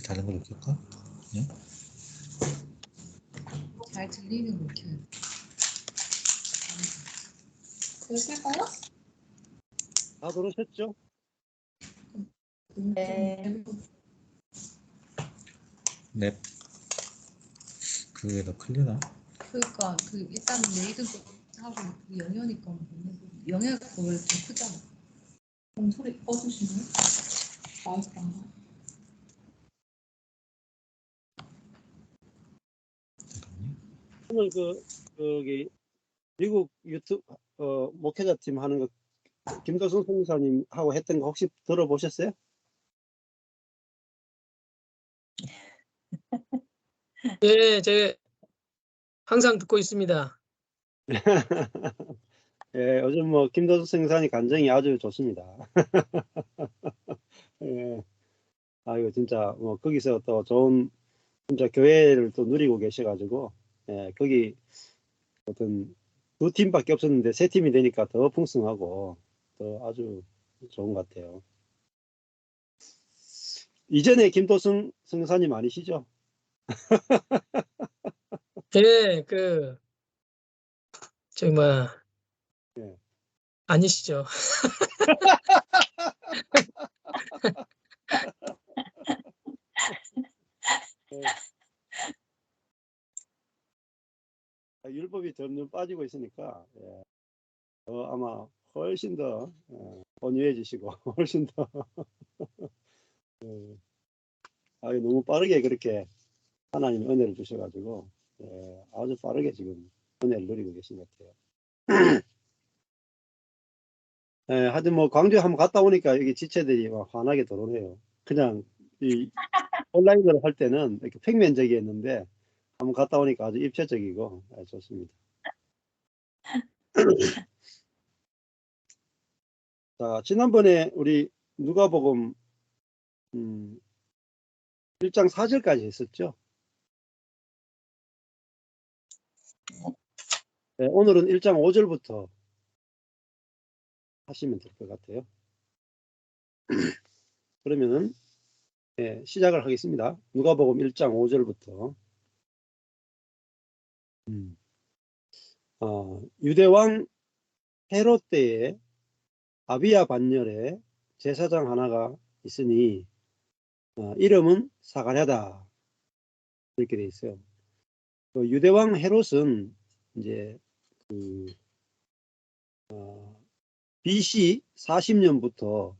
다른 걸로 켤까? 그냥? 잘 들리는 거 켜요. 그럴까요? 다 들으셨죠? 네. 넵. 그게 더 클리나? 그러니까 그 일단 메이드 하고 영현이 거 영현 거를 좀 크잖아. 그럼 소리 꺼주시나요? 마이크 안 가. 잠깐만요. 오늘 거기 미국 유튜브 목회자 팀 하는 거 김도순 선교사님 하고 했던 거 혹시 들어보셨어요? 예, 제가 항상 듣고 있습니다. 예, 요즘 뭐 김도순 선교사님 간증이 아주 좋습니다. 예, 아이고 진짜 뭐 거기서 또 좋은 진짜 교회를 또 누리고 계셔가지고 예, 거기 어떤 두 팀밖에 없었는데 세 팀이 되니까 더 풍성하고 더 아주 좋은 것 같아요. 이전에 김도순 선교사님 아니시죠? 예, 정말 예. 아니시죠? 율법이 점점 빠지고 있으니까 예, 아마 훨씬 더 온유해지시고 훨씬 더 예, 너무 빠르게 그렇게 하나님 은혜를 주셔가지고 예, 아주 빠르게 지금 은혜를 누리고 계신 것 같아요. 예, 하여튼 뭐 광주 한번 갔다 오니까 여기 지체들이 막 환하게 들어오네요. 그냥 이 온라인으로 할 때는 이렇게 평면적이었는데 한번 갔다 오니까 아주 입체적이고 좋습니다. 자, 지난번에 우리 누가복음 1장 4절까지 했었죠. 네, 오늘은 1장 5절부터 하시면 될 것 같아요. 그러면은 네, 시작을 하겠습니다. 누가복음 1장 5절부터 유대왕 헤롯 때에 아비야 반열에 제사장 하나가 있으니 이름은 사가랴다 이렇게 돼 있어요. 유대왕 헤롯은 이제 BC 40년부터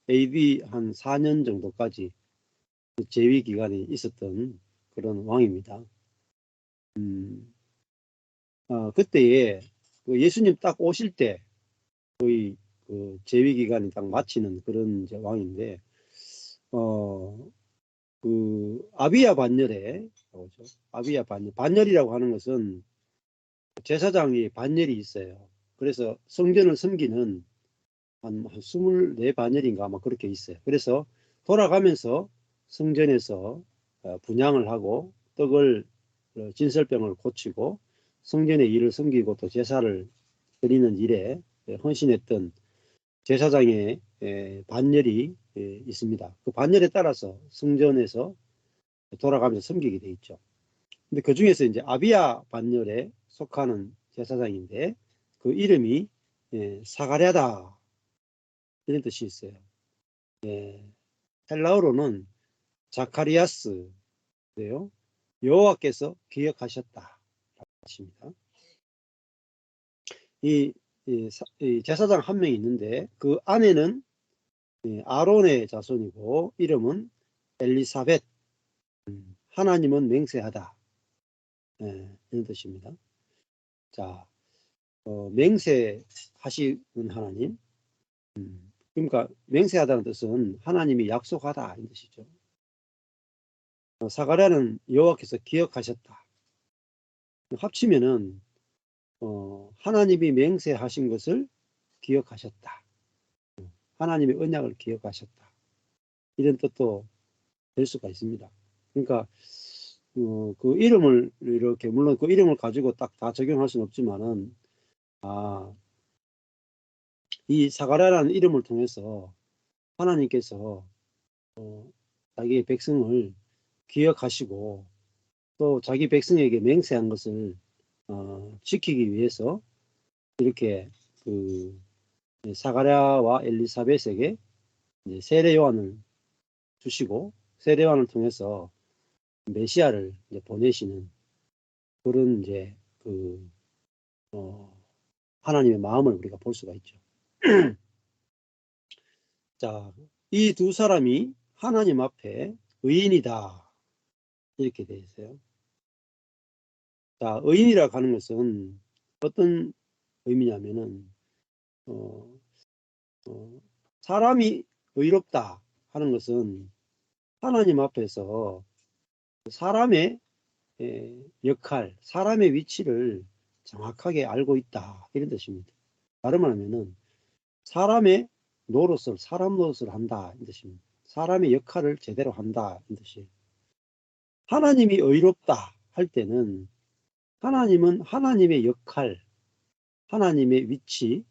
AD 한 4년 정도까지 재위 기간이 있었던 그런 왕입니다. 그때에 예수님 딱 오실 때 거의 재위 기간이 딱 마치는 그런 이제 왕인데, 아비야 반열에, 아비야 반열이라고 하는 것은 제사장이 반열이 있어요. 그래서 성전을 섬기는 한 24반열인가 아마 그렇게 있어요. 그래서 돌아가면서 성전에서 분향을 하고 떡을 진설병을 고치고 성전의 일을 섬기고 또 제사를 드리는 일에 헌신했던 제사장의 반열이 있습니다. 그 반열에 따라서 성전에서 돌아가면서 섬기게 돼 있죠. 근데 그 중에서 이제 아비야 반열에 속하는 제사장인데 그 이름이 사가랴다 이런 뜻이 있어요. 헬라어로는 자카리아스예요. 여호와께서 기억하셨다 하십니다. 이 제사장 한 명이 있는데 그 아내는 아론의 자손이고 이름은 엘리사벳. 하나님은 맹세하다 이런 뜻입니다. 자, 맹세하시는 하나님. 그러니까 맹세하다는 뜻은 하나님이 약속하다 이런 뜻이죠. 사가랴는 여호와께서 기억하셨다. 합치면은 하나님이 맹세하신 것을 기억하셨다. 하나님의 언약을 기억하셨다. 이런 뜻도 될 수가 있습니다. 그러니까 그 이름을 이렇게 물론 그 이름을 가지고 딱 다 적용할 수는 없지만은 이 사가랴라는 이름을 통해서 하나님께서 자기의 백성을 기억하시고 또 자기 백성에게 맹세한 것을 지키기 위해서 이렇게 그 사가랴와 엘리사벳에게 이제 세례 요한을 주시고 세례 요한을 통해서 메시아를 이제 보내시는 그런 이제 그 하나님의 마음을 우리가 볼 수가 있죠. 자, 이 두 사람이 하나님 앞에 의인이다 이렇게 되어 있어요. 자, 의인이라고 하는 것은 어떤 의미냐면은 사람이 의롭다 하는 것은 하나님 앞에서 사람의 역할, 사람의 위치를 정확하게 알고 있다 이런 뜻입니다. 다른 말하면은 사람의 노릇을 사람 노릇을 한다 이 뜻입니다. 사람의 역할을 제대로 한다 이 뜻이에요. 하나님이 의롭다 할 때는 하나님은 하나님의 역할, 하나님의 위치,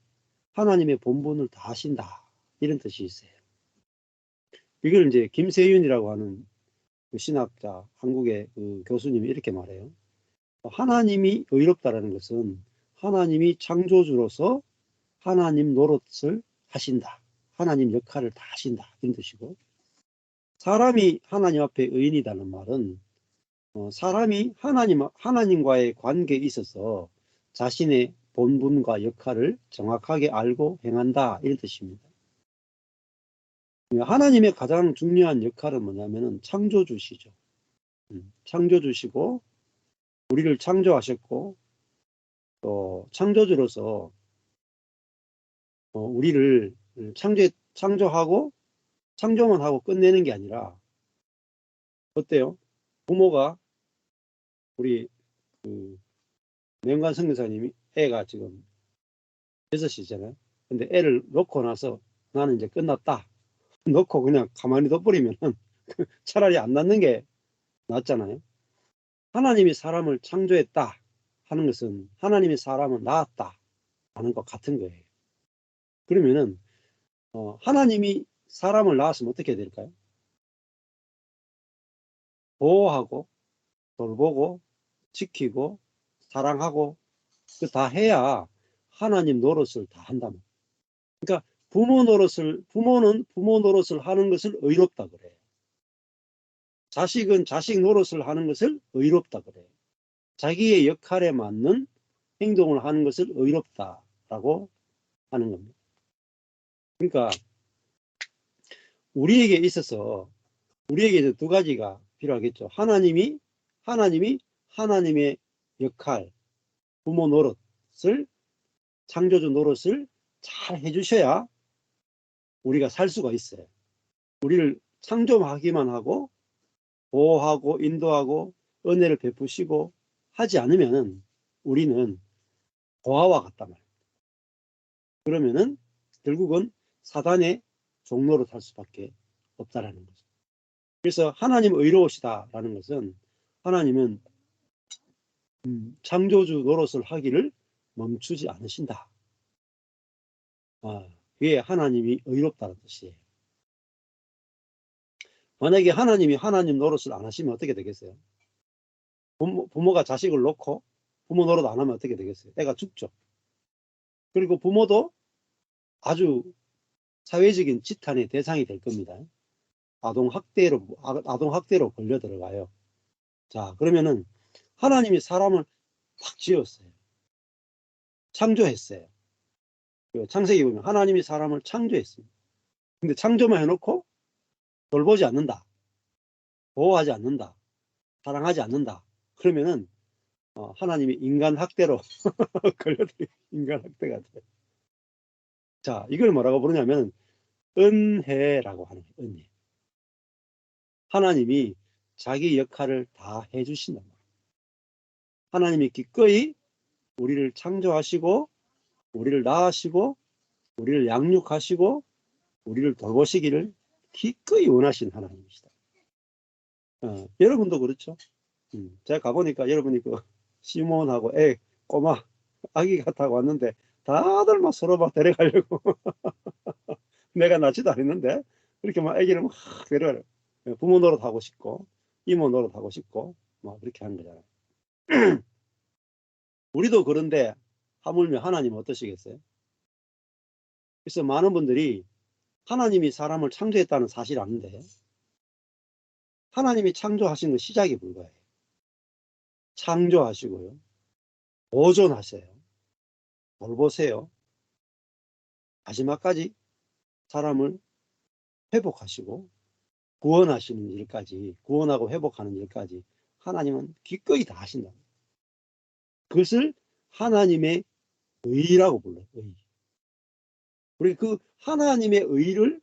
하나님의 본분을 다 하신다 이런 뜻이 있어요. 이걸 이제 김세윤이라고 하는 그 신학자, 한국의 그 교수님이 이렇게 말해요. 하나님이 의롭다라는 것은 하나님이 창조주로서 하나님 노릇을 하신다. 하나님 역할을 다 하신다. 이런 뜻이고, 사람이 하나님 앞에 의인이라는 말은 사람이 하나님과의 관계에 있어서 자신의 본분과 역할을 정확하게 알고 행한다. 이런 뜻입니다. 하나님의 가장 중요한 역할은 뭐냐면은 창조주시죠. 창조주시고 우리를 창조하셨고 또 창조주로서 우리를 창조하고 창조만 하고 끝내는 게 아니라 어때요? 부모가 우리 그 명관 선교사님이 애가 지금 6이잖아요. 근데 애를 놓고 나서 나는 이제 끝났다. 놓고 그냥 가만히 둬버리면은 차라리 안 낳는 게 낫잖아요. 하나님이 사람을 창조했다 하는 것은 하나님이 사람을 낳았다 하는 것 같은 거예요. 그러면은 하나님이 사람을 낳았으면 어떻게 해야 될까요? 보호하고 돌보고 지키고 사랑하고 그 다 해야 하나님 노릇을 다 한다면. 그러니까 부모는 부모 노릇을 하는 것을 의롭다 그래요. 자식은 자식 노릇을 하는 것을 의롭다 그래요. 자기의 역할에 맞는 행동을 하는 것을 의롭다라고 하는 겁니다. 그러니까 우리에게 있어서 우리에게 이제 두 가지가 필요하겠죠. 하나님이 하나님의 역할, 부모 노릇을 창조주 노릇을 잘 해주셔야 우리가 살 수가 있어요. 우리를 창조하기만 하고 보호하고 인도하고 은혜를 베푸시고 하지 않으면 우리는 고아와 같단 말이에요. 그러면은 결국은 사단의 종로로 살 수밖에 없다라는 거죠. 그래서 하나님 의로우시다라는 것은 하나님은 창조주 노릇을 하기를 멈추지 않으신다. 그게 하나님이 의롭다는 뜻이에요. 만약에 하나님이 하나님 노릇을 안 하시면 어떻게 되겠어요? 부모가 자식을 놓고 부모 노릇 안 하면 어떻게 되겠어요? 애가 죽죠. 그리고 부모도 아주 사회적인 지탄의 대상이 될 겁니다. 아동학대로 걸려 들어가요. 자, 그러면은 하나님이 사람을 탁 지었어요. 창조했어요. 창세기 보면 하나님이 사람을 창조했습니다. 근데 창조만 해놓고 돌보지 않는다. 보호하지 않는다. 사랑하지 않는다. 그러면은 하나님이 인간 학대로 걸려들어요. 인간 학대가 돼요. 자, 이걸 뭐라고 부르냐면 은혜라고 하는 거예요. 은혜. 하나님이 자기 역할을 다 해주신다. 하나님이 기꺼이 우리를 창조하시고 우리를 낳으시고 우리를 양육하시고 우리를 돌보시기를 기꺼이 원하신 하나님이시다. 여러분도 그렇죠? 제가 가보니까 여러분이 그 시몬하고 꼬마 아기 같다고 왔는데 다들 막 서로 막 데려가려고 내가 낳지도 않았는데 그렇게 막 아기를 막 데려가려고 부모 노릇하고 싶고 이모 노릇하고 싶고 뭐 그렇게 하는 거잖아요. 우리도 그런데 하물며 하나님은 어떠시겠어요? 그래서 많은 분들이 하나님이 사람을 창조했다는 사실 아는데 하나님이 창조하신 건 시작이 불과해요. 창조하시고요. 보존하세요. 돌보세요. 마지막까지 사람을 회복하시고 구원하시는 일까지, 구원하고 회복하는 일까지 하나님은 기꺼이 다 하신다. 그것을 하나님의 의라고 불러요. 의. 우리 그 하나님의 의를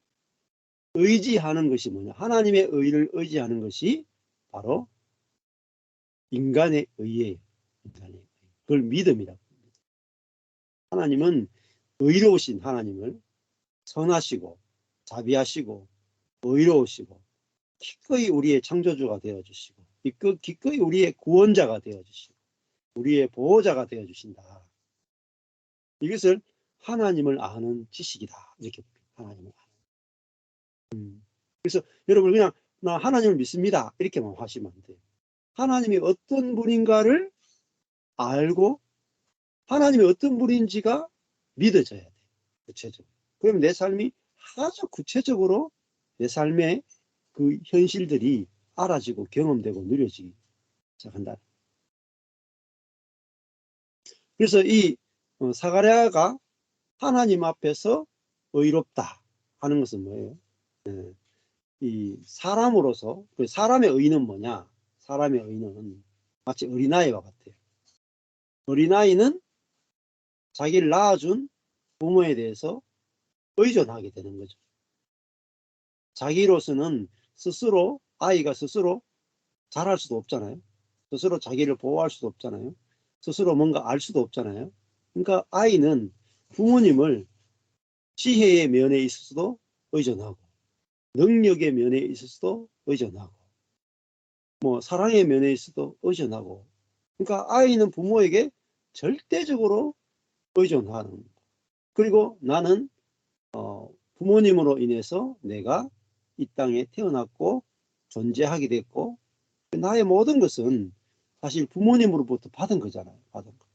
의지하는 것이 뭐냐? 하나님의 의를 의지하는 것이 바로 인간의 의예요. 인간의 의. 그걸 믿음이라고 합니다. 하나님은 의로우신 하나님을 선하시고 자비하시고 의로우시고 기꺼이 우리의 창조주가 되어주시고 기꺼이 우리의 구원자가 되어주시고 우리의 보호자가 되어주신다. 이것을 하나님을 아는 지식이다. 이렇게 하나님을 아는. 그래서 여러분 그냥 나 하나님을 믿습니다. 이렇게만 하시면 안 돼요. 하나님이 어떤 분인가를 알고 하나님이 어떤 분인지가 믿어져야 돼요. 구체적으로. 그러면 내 삶이 아주 구체적으로 내 삶의 그 현실들이 알아지고 경험되고 누려지기 시작한다. 그래서 이 사가랴가 하나님 앞에서 의롭다 하는 것은 뭐예요? 이 사람으로서 사람의 의는 뭐냐? 사람의 의는 마치 어린아이와 같아요. 어린아이는 자기를 낳아준 부모에 대해서 의존하게 되는 거죠. 자기로서는 스스로 아이가 스스로 잘할 수도 없잖아요. 스스로 자기를 보호할 수도 없잖아요. 스스로 뭔가 알 수도 없잖아요. 그러니까 아이는 부모님을 지혜의 면에 있어서도 의존하고 능력의 면에 있어서도 의존하고 뭐 사랑의 면에 있어서도 의존하고 그러니까 아이는 부모에게 절대적으로 의존하는 거예요. 그리고 나는 부모님으로 인해서 내가 이 땅에 태어났고 존재하게 됐고 나의 모든 것은 사실 부모님으로부터 받은 거잖아요. 받은 거.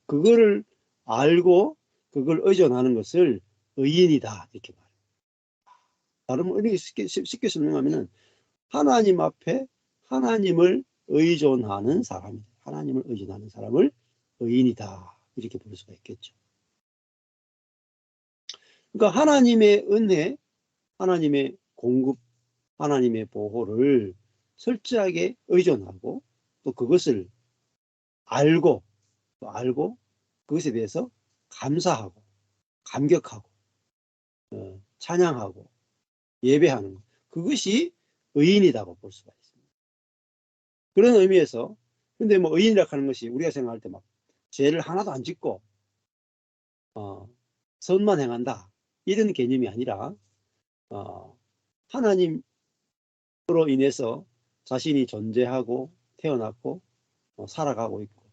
그거를 알고 그걸 의존하는 것을 의인이다 이렇게 말해요. 다른 이렇게 쉽게 설명하면은 하나님 앞에 하나님을 의존하는 사람이다. 하나님을 의존하는 사람을 의인이다 이렇게 볼 수가 있겠죠. 그러니까 하나님의 은혜, 하나님의 공급, 하나님의 보호를 철저하게 의존하고 또 그것을 알고 그것에 대해서 감사하고 감격하고 찬양하고 예배하는 것. 그것이 의인이라고 볼 수가 있습니다. 그런 의미에서 근데 뭐 의인이라고 하는 것이 우리가 생각할 때 막 죄를 하나도 안 짓고 선만 행한다 이런 개념이 아니라 하나님으로 인해서 자신이 존재하고 태어났고 살아가고 있고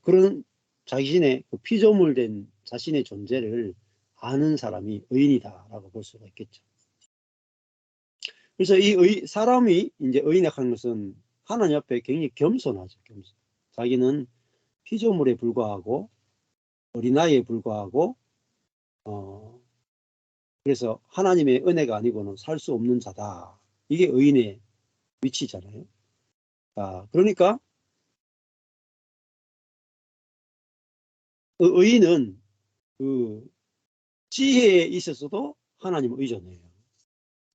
그런 자신의 그 피조물된 자신의 존재를 아는 사람이 의인이다라고 볼 수가 있겠죠. 그래서 이 사람이 이제 의인이라고 하는 것은 하나님 앞에 굉장히 겸손하죠. 겸손. 자기는 피조물에 불과하고 어린아이에 불과하고 그래서 하나님의 은혜가 아니고는 살 수 없는 자다. 이게 의인의 위치잖아요. 그러니까 의인은 그 지혜에 있어서도 하나님을 의존해요.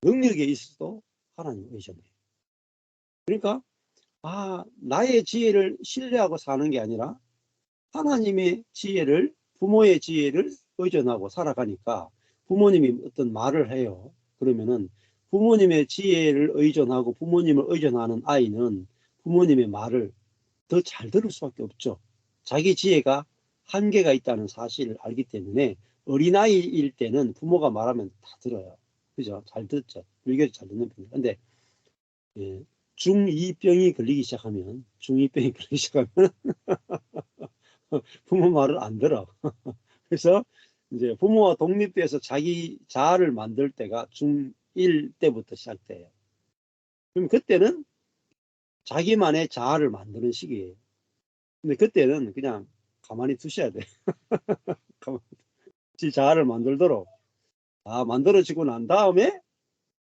능력에 있어서도 하나님을 의존해요. 그러니까 나의 지혜를 신뢰하고 사는 게 아니라 하나님의 지혜를 부모의 지혜를 의존하고 살아가니까 부모님이 어떤 말을 해요. 그러면은 부모님의 지혜를 의존하고 부모님을 의존하는 아이는 부모님의 말을 더 잘 들을 수밖에 없죠. 자기 지혜가 한계가 있다는 사실을 알기 때문에 어린아이일 때는 부모가 말하면 다 들어요. 그죠? 잘 듣죠. 불교도 잘 듣는 편이에요. 근데 중2병이 걸리기 시작하면 부모 말을 안 들어. 그래서 이제 부모와 독립돼서 자기 자아를 만들 때가 중1 때부터 시작돼요. 그럼 그때는 자기만의 자아를 만드는 시기예요. 근데 그때는 그냥 가만히 두셔야 돼. 지 자아를 만들도록 만들어지고 난 다음에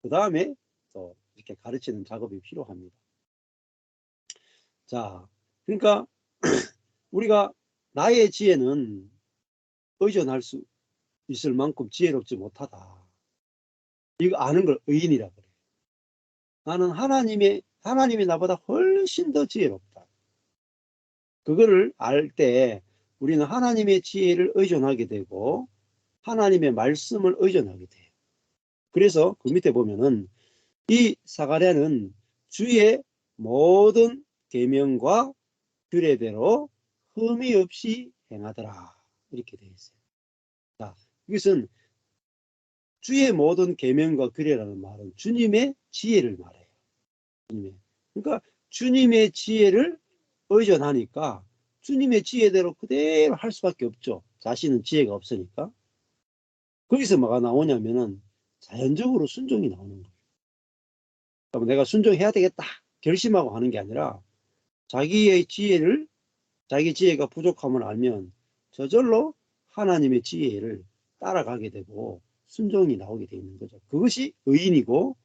그 다음에 또 이렇게 가르치는 작업이 필요합니다. 자, 그러니까 우리가 나의 지혜는 의존할 수 있을 만큼 지혜롭지 못하다. 이거 아는 걸 의인이라 그래요. 나는 하나님이 나보다 훨씬 더 지혜롭다. 그거를 알 때 우리는 하나님의 지혜를 의존하게 되고 하나님의 말씀을 의존하게 돼요. 그래서 그 밑에 보면은 이 사가랴는 주의 모든 계명과 규례대로 흠이 없이 행하더라. 이렇게 되어 있어요. 자, 이것은 주의 모든 계명과 규례라는 말은 주님의 지혜를 말해요. 그러니까 주님의 지혜를 의존하니까 주님의 지혜대로 그대로 할 수밖에 없죠. 자신은 지혜가 없으니까. 거기서 뭐가 나오냐면은 자연적으로 순종이 나오는 거예요. 그러면 내가 순종해야 되겠다 결심하고 하는 게 아니라 자기 지혜가 부족함을 알면 저절로 하나님의 지혜를 따라가게 되고 순종이 나오게 되어 있는 거죠. 그것이 의인이고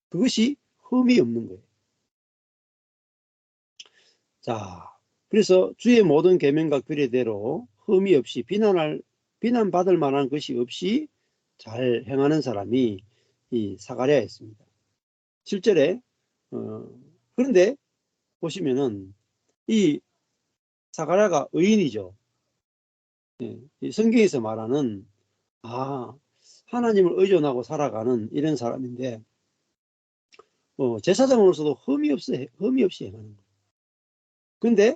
그것이 흠이 없는 거예요. 자, 그래서 주의 모든 계명과 규례대로 흠이 없이 비난받을 만한 것이 없이 잘 행하는 사람이 이 사가랴였습니다. 7절에 그런데 보시면은 이 사가랴가 의인이죠. 이 성경에서 말하는 하나님을 의존하고 살아가는 이런 사람인데 제사장으로서도 흠이 없이 행하는 거예요. 근데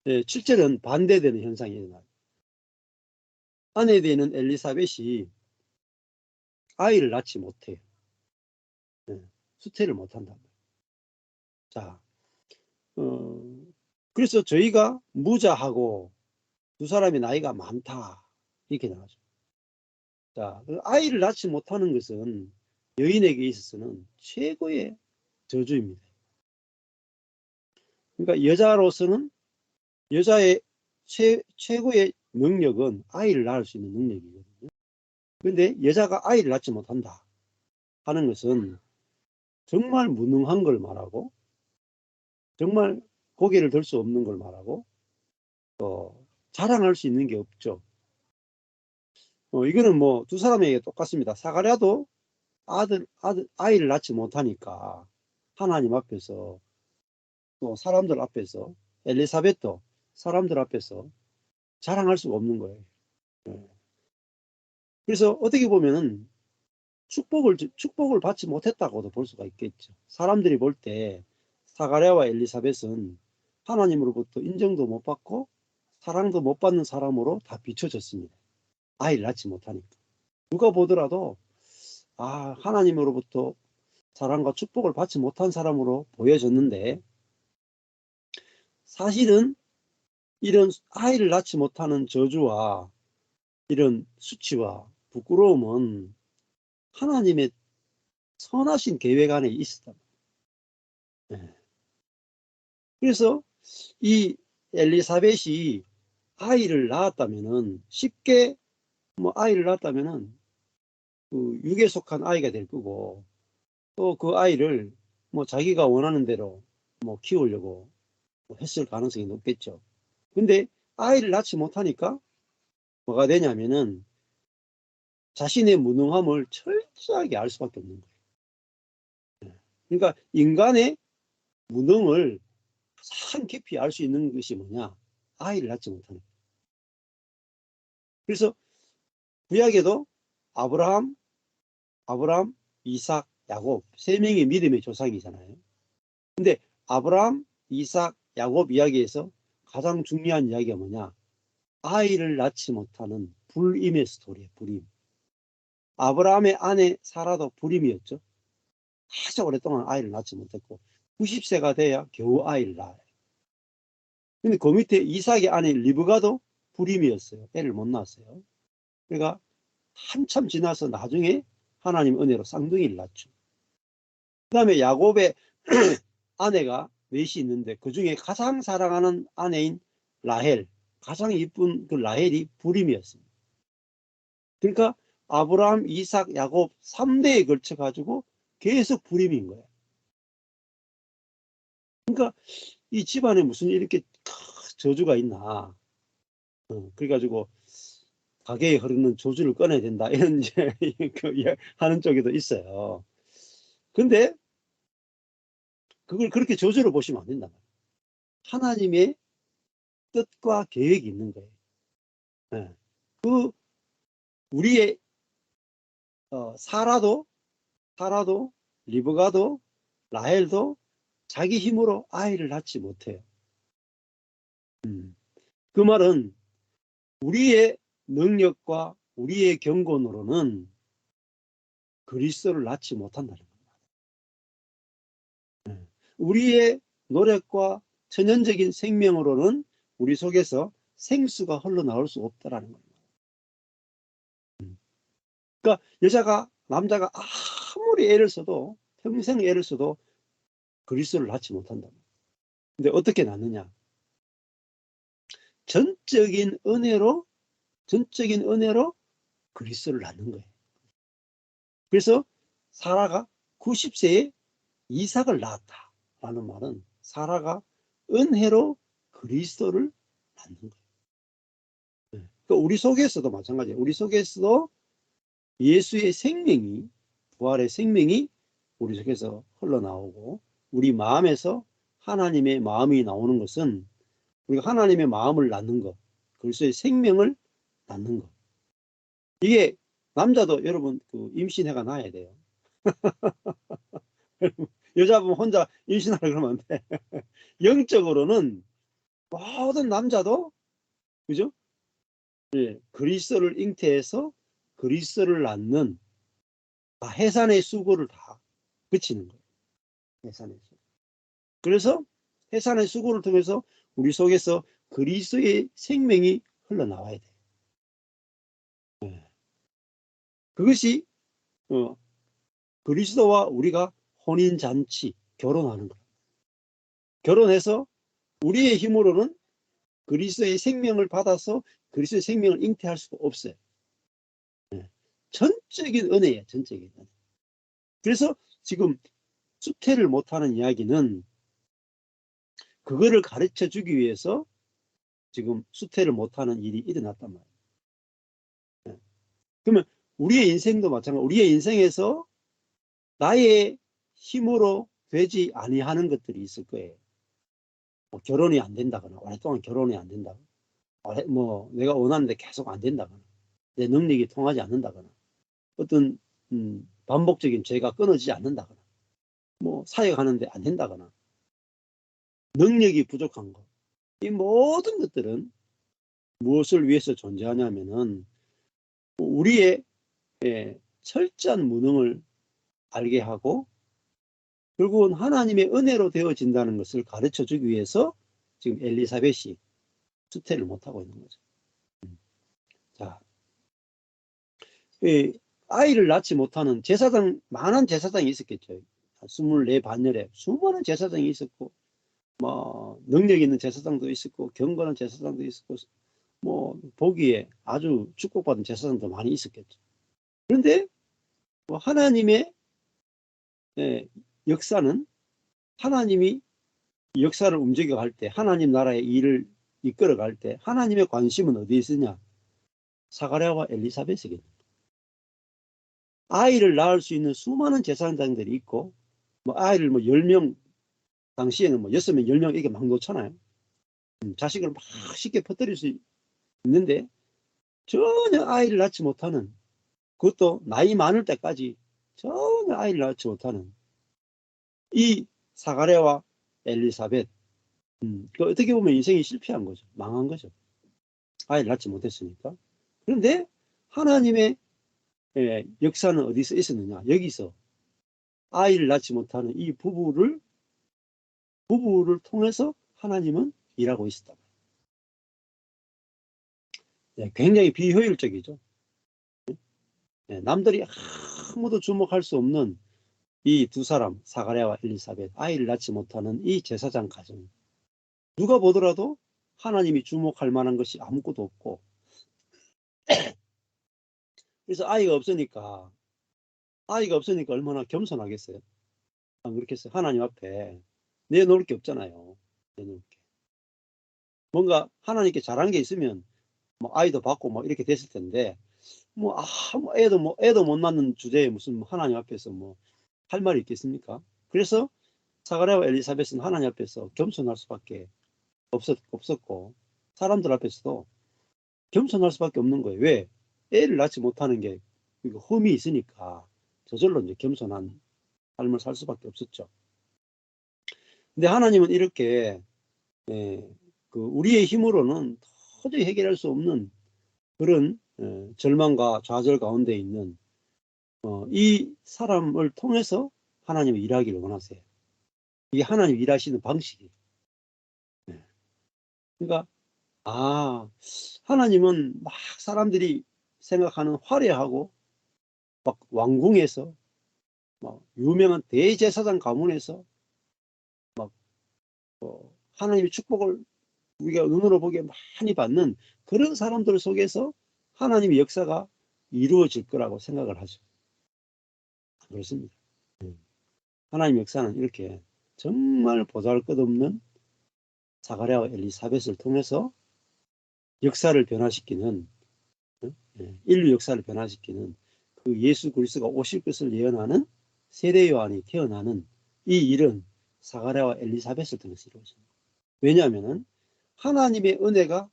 7절은 반대되는 현상이 일어나요. 아내 되는 엘리사벳이 아이를 낳지 못해요. 수태를 못한다. 자, 그래서 저희가 무자하고 두 사람이 나이가 많다 이렇게 나가죠. 자, 아이를 낳지 못하는 것은 여인에게 있어서는 최고의 저주입니다. 그러니까 여자로서는 여자의 최고의 능력은 아이를 낳을 수 있는 능력이거든요. 그런데 여자가 아이를 낳지 못한다 하는 것은 정말 무능한 걸 말하고 정말 고개를 들 수 없는 걸 말하고 또 자랑할 수 있는 게 없죠. 이거는 뭐 두 사람에게 똑같습니다. 사가랴도 아이를 낳지 못하니까 하나님 앞에서 또 사람들 앞에서 엘리사벳도 사람들 앞에서 자랑할 수가 없는 거예요. 그래서 어떻게 보면은 축복을 받지 못했다고도 볼 수가 있겠죠. 사람들이 볼 때 사가랴와 엘리사벳은 하나님으로부터 인정도 못 받고 사랑도 못 받는 사람으로 다 비춰졌습니다. 아이를 낳지 못하니까. 누가 보더라도 하나님으로부터 사랑과 축복을 받지 못한 사람으로 보여졌는데 사실은 이런 아이를 낳지 못하는 저주와 이런 수치와 부끄러움은 하나님의 선하신 계획 안에 있었다. 그래서 이 엘리사벳이 아이를 낳았다면은 쉽게 아이를 낳았다면은 그 육에 속한 아이가 될 거고 또 그 아이를 자기가 원하는 대로 키우려고 했을 가능성이 높겠죠. 근데 아이를 낳지 못하니까 뭐가 되냐면은 자신의 무능함을 철저하게 알 수밖에 없는 거예요. 그러니까 인간의 무능을 가장 깊이 알 수 있는 것이 뭐냐? 아이를 낳지 못하는 거예요. 그래서 구약에도 아브라함, 이삭, 야곱 세 명의 믿음의 조상이잖아요. 근데 아브라함, 이삭, 야곱 이야기에서 가장 중요한 이야기가 뭐냐? 아이를 낳지 못하는 불임의 스토리예요. 불임. 아브라함의 아내 사라도 불임이었죠. 아주 오랫동안 아이를 낳지 못했고 90세가 돼야 겨우 아이를 낳아요. 근데 그 밑에 이삭의 아내 리브가도 불임이었어요. 애를 못 낳았어요. 그러니까 한참 지나서 나중에 하나님 은혜로 쌍둥이를 낳죠. 그다음에 야곱의 아내가 넷이 있는데 그 중에 가장 사랑하는 아내인 라헬, 가장 이쁜 그 라헬이 불임이었습니다. 그러니까 아브라함, 이삭, 야곱 3대에 걸쳐 가지고 계속 불임인 거예요. 그러니까 이 집안에 무슨 이렇게 저주가 있나. 그래가지고 가게에 흐르는 저주를 꺼내야 된다 이런 이제 하는 쪽에도 있어요. 근데 그걸 그렇게 저주로 보시면 안 된다. 하나님의 뜻과 계획이 있는 거예요. 네. 그 우리의 사라도 리브가도 라헬도 자기 힘으로 아이를 낳지 못해요. 그 말은 우리의 능력과 우리의 경건으로는 그리스도를 낳지 못한다는 겁니다. 우리의 노력과 천연적인 생명으로는 우리 속에서 생수가 흘러나올 수 없다라는 겁니다. 그러니까 남자가 아무리 애를 써도 평생 애를 써도 그리스도를 낳지 못한다. 근데 어떻게 낳느냐? 전적인 은혜로 그리스도를 낳는 거예요. 그래서 사라가 90세에 이삭을 낳았다라는 말은 사라가 은혜로 그리스도를 낳는 거예요. 그러니까 우리 속에서도 마찬가지예요. 우리 속에서도 예수의 생명이, 부활의 생명이 우리 속에서 흘러나오고 우리 마음에서 하나님의 마음이 나오는 것은 우리가 하나님의 마음을 낳는 것, 그리스도의 생명을 낳는 것. 이게 남자도 여러분 그 임신해가 낳아야 돼요. 여자분 혼자 임신하라 그러면 안 돼. 영적으로는 모든 남자도 그죠? 예, 그리스도를 잉태해서 그리스도를 낳는 해산의 수고를 다 그치는 거예요. 해산의 수고. 그래서 해산의 수고를 통해서 우리 속에서 그리스도의 생명이 흘러나와야 돼요. 예. 그것이 그리스도와 우리가 혼인잔치, 결혼하는 거예요. 결혼해서 우리의 힘으로는 그리스도의 생명을 받아서 그리스도의 생명을 잉태할 수가 없어요. 전적인 은혜예요. 전적인 은혜. 그래서 지금 수태를 못하는 이야기는 그거를 가르쳐 주기 위해서 지금 수태를 못하는 일이 일어났단 말이에요. 그러면 우리의 인생도 마찬가지로 우리의 인생에서 나의 힘으로 되지 아니하는 것들이 있을 거예요. 뭐 결혼이 안 된다거나 오랫동안 결혼이 안 된다거나 뭐 내가 원하는데 계속 안 된다거나 내 능력이 통하지 않는다거나 어떤 반복적인 죄가 끊어지지 않는다거나 뭐 사역하는데 안 된다거나 능력이 부족한 것, 이 모든 것들은 무엇을 위해서 존재하냐면은 우리의 철저한 무능을 알게 하고 결국은 하나님의 은혜로 되어진다는 것을 가르쳐 주기 위해서 지금 엘리사벳이 수태를 못하고 있는 거죠. 자, 아이를 낳지 못하는 제사장, 많은 제사장이 있었겠죠. 24 반열에 수많은 제사장이 있었고 뭐 능력 있는 제사장도 있었고 경건한 제사장도 있었고 뭐 보기에 아주 축복받은 제사장도 많이 있었겠죠. 그런데 뭐 하나님의 역사는 하나님이 역사를 움직여갈 때 하나님 나라의 일을 이끌어갈 때 하나님의 관심은 어디에 있으냐? 사가랴와 엘리사벳에게. 아이를 낳을 수 있는 수많은 제사장들이 있고 뭐 아이를 뭐 10명 당시에는 뭐 6명 10명 이게 막 놓잖아요. 자식을 막 쉽게 퍼뜨릴 수 있는데 전혀 아이를 낳지 못하는, 그것도 나이 많을 때까지 전혀 아이를 낳지 못하는 이 사가랴와 엘리사벳, 그 어떻게 보면 인생이 실패한 거죠. 망한 거죠. 아이를 낳지 못했으니까. 그런데 하나님의 역사는 어디서 있었느냐? 여기서 아이를 낳지 못하는 이 부부를 통해서 하나님은 일하고 있었다. 굉장히 비효율적이죠. 남들이 아무도 주목할 수 없는 이 두 사람, 사가랴와 엘리사벳, 아이를 낳지 못하는 이 제사장 가정, 누가 보더라도 하나님이 주목할 만한 것이 아무것도 없고, 그래서 아이가 없으니까 얼마나 겸손하겠어요? 안 그렇겠어요? 하나님 앞에 내놓을 게 없잖아요. 내놓을 게. 뭔가 하나님께 잘한 게 있으면 뭐 아이도 받고 뭐 이렇게 됐을 텐데, 뭐 애도 못 낳는 주제에 무슨 하나님 앞에서 뭐 할 말이 있겠습니까? 그래서 사가랴와 엘리사벳은 하나님 앞에서 겸손할 수밖에 없었고, 사람들 앞에서도 겸손할 수밖에 없는 거예요. 왜? 애를 낳지 못하는 게 흠이 있으니까 저절로 이제 겸손한 삶을 살 수밖에 없었죠. 근데 하나님은 이렇게 우리의 힘으로는 도저히 해결할 수 없는 그런 절망과 좌절 가운데 있는 이 사람을 통해서 하나님이 일하기를 원하세요. 이게 하나님 일하시는 방식이에요. 그러니까 하나님은 막 사람들이 생각하는 화려하고 막 왕궁에서 막 유명한 대제사장 가문에서 막 하나님의 축복을 우리가 눈으로 보기에 많이 받는 그런 사람들 속에서 하나님의 역사가 이루어질 거라고 생각을 하죠. 그렇습니다. 하나님의 역사는 이렇게 정말 보잘것없는 사가랴와 엘리사벳을 통해서 역사를 변화시키는, 인류 역사를 변화시키는 그 예수 그리스도가 오실 것을 예언하는 세례 요한이 태어나는 이 일은 사가랴와 엘리사벳을 통해서 이루어집니다. 왜냐하면 하나님의 은혜가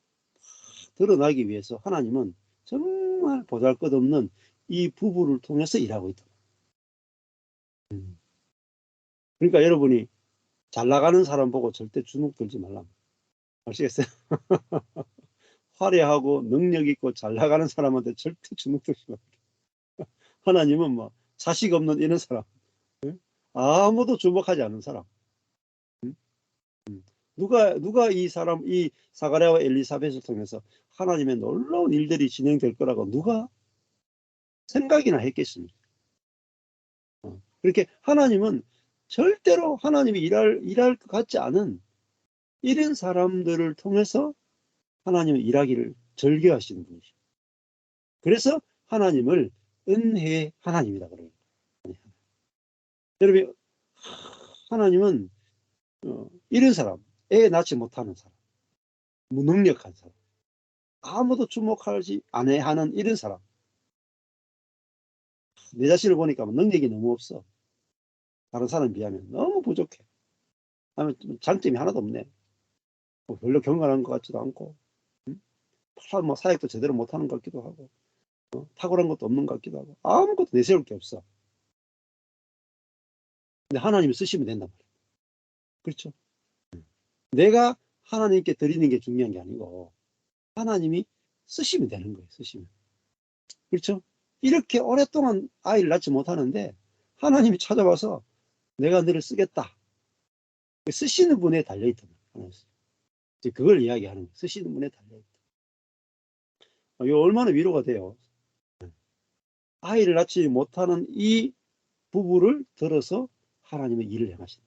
드러나기 위해서 하나님은 정말 보잘것없는 이 부부를 통해서 일하고 있다. 그러니까 여러분이 잘 나가는 사람 보고 절대 주눅 들지 말라. 아시겠어요? 화려하고 능력 있고 잘 나가는 사람한테 절대 주눅 들지 말라. 하나님은 뭐 자식 없는 이런 사람, 아무도 주목하지 않는 사람, 누가 이 사가랴와 엘리사벳을 통해서 하나님의 놀라운 일들이 진행될 거라고 누가 생각이나 했겠습니까? 그렇게 하나님은 절대로 하나님이 일할 것 같지 않은 이런 사람들을 통해서 하나님은 일하기를 절개하시는 분이죠. 그래서 하나님을 은혜의 하나님이다 그래요. 여러분, 하나님은 이런 사람, 애 낳지 못하는 사람, 무능력한 사람, 아무도 주목하지 않아야 하는 이런 사람, 내 자신을 보니까 능력이 너무 없어. 다른 사람에 비하면 너무 부족해. 장점이 하나도 없네. 별로 경건한 것 같지도 않고, 뭐 사역도 제대로 못하는 것 같기도 하고, 탁월한 것도 없는 것 같기도 하고, 아무것도 내세울 게 없어. 근데 하나님이 쓰시면 된단 말이에요. 그렇죠? 내가 하나님께 드리는 게 중요한 게 아니고 하나님이 쓰시면 되는 거예요. 쓰시면. 그렇죠? 이렇게 오랫동안 아이를 낳지 못하는데 하나님이 찾아와서 내가 너를 쓰겠다. 쓰시는 분에 달려있다. 그걸 이야기하는 거예요. 쓰시는 분에 달려있다. 이거 얼마나 위로가 돼요. 아이를 낳지 못하는 이 부부를 들어서 하나님의 일을 행하신다.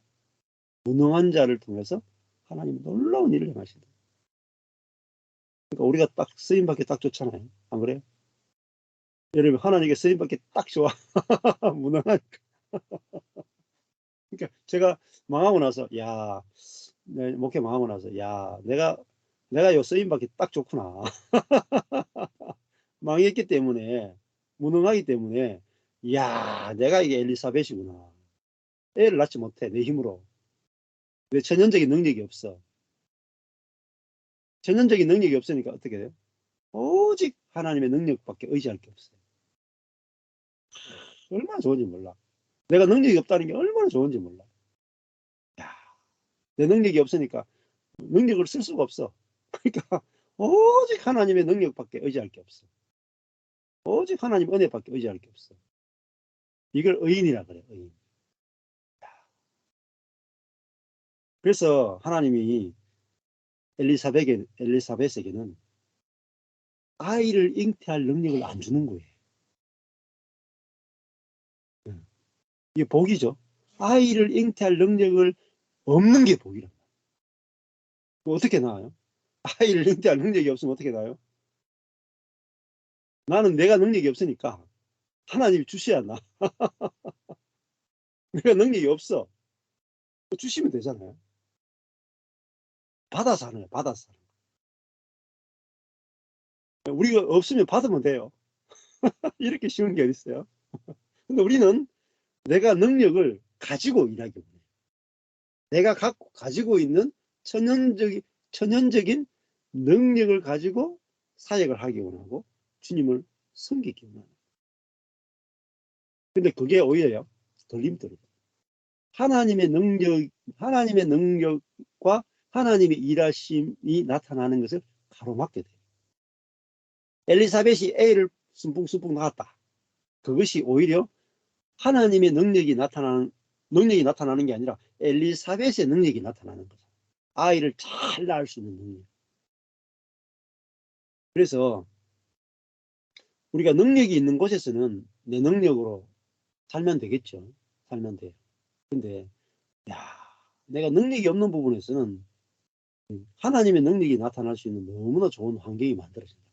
무능한 자를 통해서 하나님의 놀라운 일을 행하신다. 그러니까 우리가 딱 쓰임받기 딱 좋잖아요. 안 그래요? 여러분, 하나님께 쓰임받기 딱 좋아. 무능하니까. 그러니까 제가 망하고 나서, 목회 망하고 나서, 내가 요 쓰임받기 딱 좋구나. 망했기 때문에, 무능하기 때문에, 내가 이게 엘리사벳이구나. 애를 낳지 못해, 내 힘으로. 내 천연적인 능력이 없어. 천연적인 능력이 없으니까 어떻게 돼요? 오직 하나님의 능력밖에 의지할 게 없어요. 얼마나 좋은지 몰라. 내가 능력이 없다는 게 얼마나 좋은지 몰라. 내 능력이 없으니까 능력을 쓸 수가 없어. 그러니까 오직 하나님의 능력밖에 의지할 게 없어. 오직 하나님 은혜밖에 의지할 게 없어. 이걸 의인이라 그래. 의인. 그래서 하나님이 엘리사벳에게는 아이를 잉태할 능력을 안 주는 거예요. 이게 복이죠. 아이를 잉태할 능력을 없는 게 복이란 말이에요. 어떻게 나와요? 아이를 잉태할 능력이 없으면 어떻게 나와요? 나는 내가 능력이 없으니까 하나님이 주셔야 나. 내가 능력이 없어. 주시면 되잖아요. 받아서 하는 거예요. 받아서 하는 거예요. 우리가 없으면 받으면 돼요. 이렇게 쉬운 게 어딨어요? 근데 우리는 내가 능력을 가지고 일하기 원해요. 내가 가지고 있는 천연적인 능력을 가지고 사역을 하기 원하고 주님을 섬기기 원합니다. 근데 그게 오히려 걸림돌이에요. 하나님의 능력과 하나님의 일하심이 나타나는 것을 가로막게 돼요. 엘리사벳이 애를 순풍순풍 낳았다. 그것이 오히려 하나님의 능력이 나타나는 게 아니라 엘리사벳의 능력이 나타나는 거죠. 아이를 잘 낳을 수 있는 능력. 그래서 우리가 능력이 있는 곳에서는 내 능력으로 살면 되겠죠. 살면 돼요. 근데 내가 능력이 없는 부분에서는 하나님의 능력이 나타날 수 있는 너무나 좋은 환경이 만들어진다.